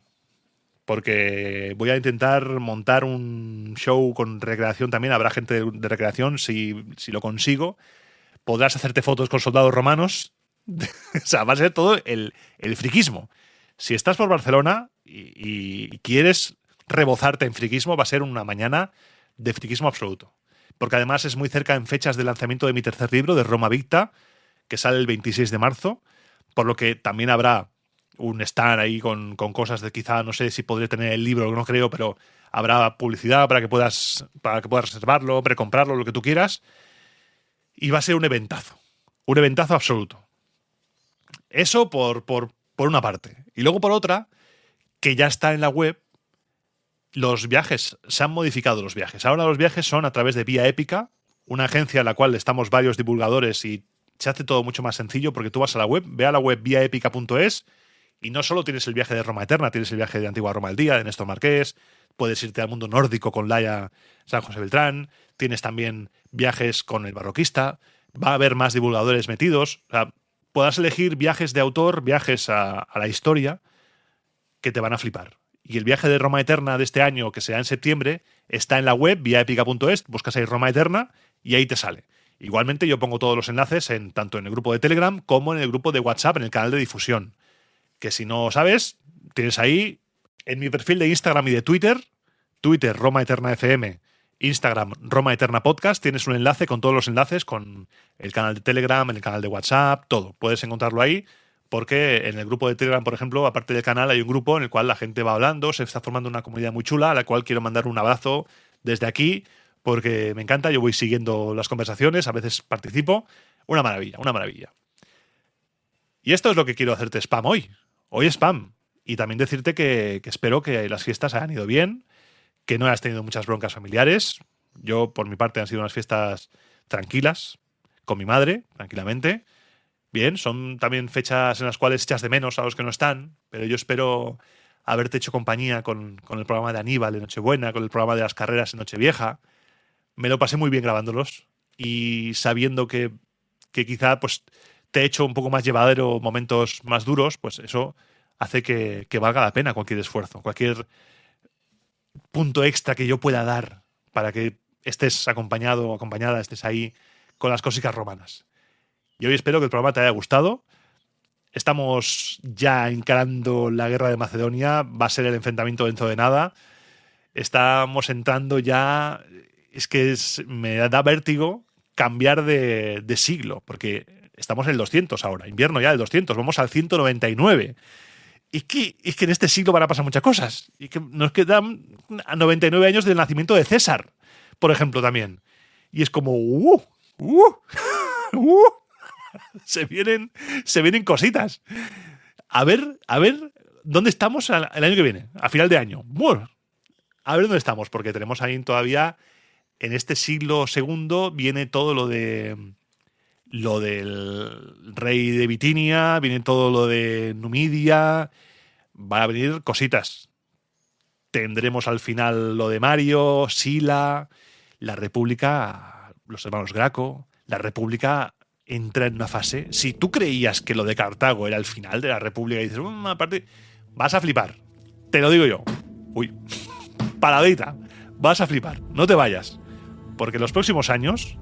porque voy a intentar montar un show con recreación también. Habrá gente de recreación, si lo consigo. Podrás hacerte fotos con soldados romanos. O sea, va a ser todo el friquismo. Si estás por Barcelona y quieres rebozarte en friquismo, va a ser una mañana de friquismo absoluto. Porque además es muy cerca en fechas de lanzamiento de mi tercer libro, de Roma Victa, que sale el 26 de marzo, por lo que también habrá un stand ahí con cosas de quizá, no sé si podré tener el libro, no creo, pero habrá publicidad para que puedas reservarlo, precomprarlo, lo que tú quieras, y va a ser un eventazo absoluto. Eso por una parte. Y luego por otra, que ya está en la web, los viajes, se han modificado los viajes. Ahora los viajes son a través de Vía Épica, una agencia en la cual estamos varios divulgadores y se hace todo mucho más sencillo porque tú vas a la web, ve a la web viaepica.es y no solo tienes el viaje de Roma Eterna, tienes el viaje de Antigua Roma al Día, de Néstor Marqués, puedes irte al mundo nórdico con Laia San José Beltrán, tienes también viajes con el barroquista, va a haber más divulgadores metidos, o sea, podrás elegir viajes de autor, viajes a la historia, que te van a flipar. Y el viaje de Roma Eterna de este año, que será en septiembre, está en la web viaepica.es, buscas ahí Roma Eterna y ahí te sale. Igualmente yo pongo todos los enlaces tanto en el grupo de Telegram como en el grupo de WhatsApp, en el canal de difusión. Que si no sabes, tienes ahí en mi perfil de Instagram y de Twitter Roma Eterna FM, Instagram Roma Eterna Podcast, tienes un enlace con todos los enlaces, con el canal de Telegram, el canal de WhatsApp, todo. Puedes encontrarlo ahí porque en el grupo de Telegram, por ejemplo, aparte del canal, hay un grupo en el cual la gente va hablando, se está formando una comunidad muy chula, a la cual quiero mandar un abrazo desde aquí, porque me encanta, yo voy siguiendo las conversaciones, a veces participo. Una maravilla, una maravilla. Y esto es lo que quiero hacerte spam hoy. Hoy spam. Y también decirte que espero que las fiestas hayan ido bien, que no hayas tenido muchas broncas familiares. Yo, por mi parte, han sido unas fiestas tranquilas, con mi madre, tranquilamente. Bien, son también fechas en las cuales echas de menos a los que no están, pero yo espero haberte hecho compañía con el programa de Aníbal de Nochebuena, con el programa de las carreras en Nochevieja. Me lo pasé muy bien grabándolos y sabiendo que quizá pues, te he hecho un poco más llevadero momentos más duros, pues eso hace que valga la pena cualquier esfuerzo, cualquier punto extra que yo pueda dar para que estés acompañado o acompañada, estés ahí con las cositas romanas. Y hoy espero que el programa te haya gustado. Estamos ya encarando la guerra de Macedonia, va a ser el enfrentamiento dentro de nada. Estamos entrando ya, me da vértigo cambiar de siglo, porque estamos en el 200 ahora, invierno ya del 200, vamos al 199. Y que en este siglo van a pasar muchas cosas. Y que nos quedan 99 años del nacimiento de César, por ejemplo, también. Y es como, se vienen cositas. A ver, ¿dónde estamos el año que viene? A final de año. Bueno, a ver dónde estamos, porque tenemos ahí todavía, en este siglo segundo, viene todo lo del rey de Bitinia, viene todo lo de Numidia, van a venir cositas. Tendremos al final lo de Mario, Sila, la República, los hermanos Graco. La República entra en una fase. Si tú creías que lo de Cartago era el final de la República y dices, aparte, vas a flipar. Te lo digo yo. Uy, paradita. Vas a flipar. No te vayas. Porque los próximos años,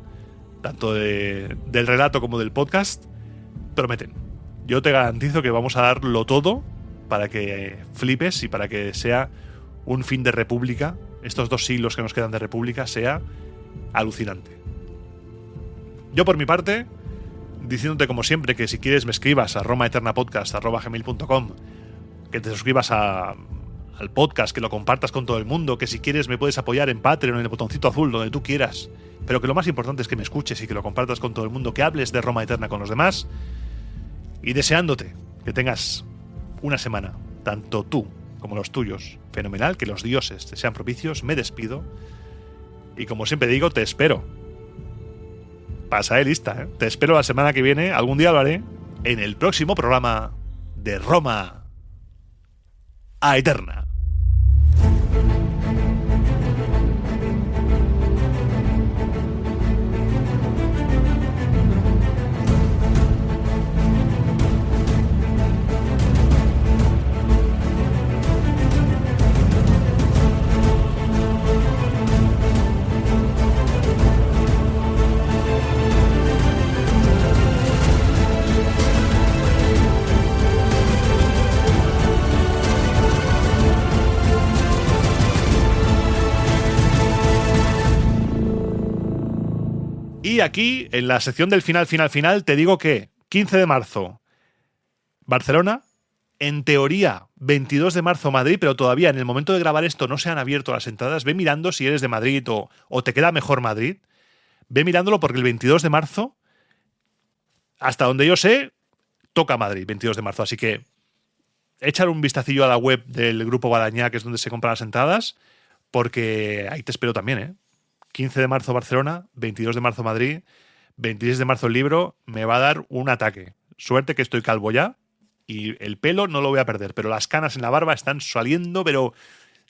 tanto del relato como del podcast, prometen. Yo te garantizo que vamos a darlo todo para que flipes y para que sea un fin de república, estos 2 siglos que nos quedan de república, sea alucinante. Yo por mi parte, diciéndote como siempre que si quieres me escribas a romaeternapodcast@gmail.com, que te suscribas al podcast, que lo compartas con todo el mundo, que si quieres me puedes apoyar en Patreon, en el botoncito azul, donde tú quieras, pero que lo más importante es que me escuches y que lo compartas con todo el mundo, que hables de Roma Eterna con los demás, y deseándote que tengas una semana, tanto tú como los tuyos, fenomenal, que los dioses te sean propicios. Me despido y como siempre digo, te espero. Pasaré lista, ¿eh? Te espero la semana que viene, algún día lo haré, en el próximo programa de Roma a Eterna. Y aquí, en la sección del final, te digo que 15 de marzo, Barcelona, en teoría 22 de marzo Madrid, pero todavía en el momento de grabar esto no se han abierto las entradas. Ve mirando si eres de Madrid o te queda mejor Madrid. Ve mirándolo porque el 22 de marzo, hasta donde yo sé, toca Madrid, 22 de marzo. Así que échale un vistacillo a la web del Grupo Badañá, que es donde se compran las entradas, porque ahí te espero también, ¿eh? 15 de marzo Barcelona, 22 de marzo Madrid, 26 de marzo el Libro. Me va a dar un ataque. Suerte que estoy calvo ya y el pelo no lo voy a perder, pero las canas en la barba están saliendo, pero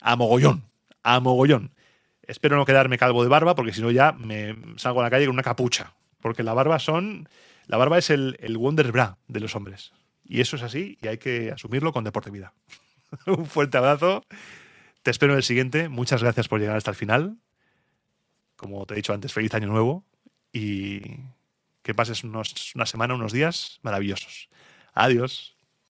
a mogollón, a mogollón. Espero no quedarme calvo de barba, porque si no ya me salgo a la calle con una capucha, porque la barba es el Wonder Bra de los hombres. Y eso es así y hay que asumirlo con deportividad. Un fuerte abrazo. Te espero en el siguiente. Muchas gracias por llegar hasta el final. Como te he dicho antes, feliz año nuevo. Y que pases una semana, unos días maravillosos. Adiós.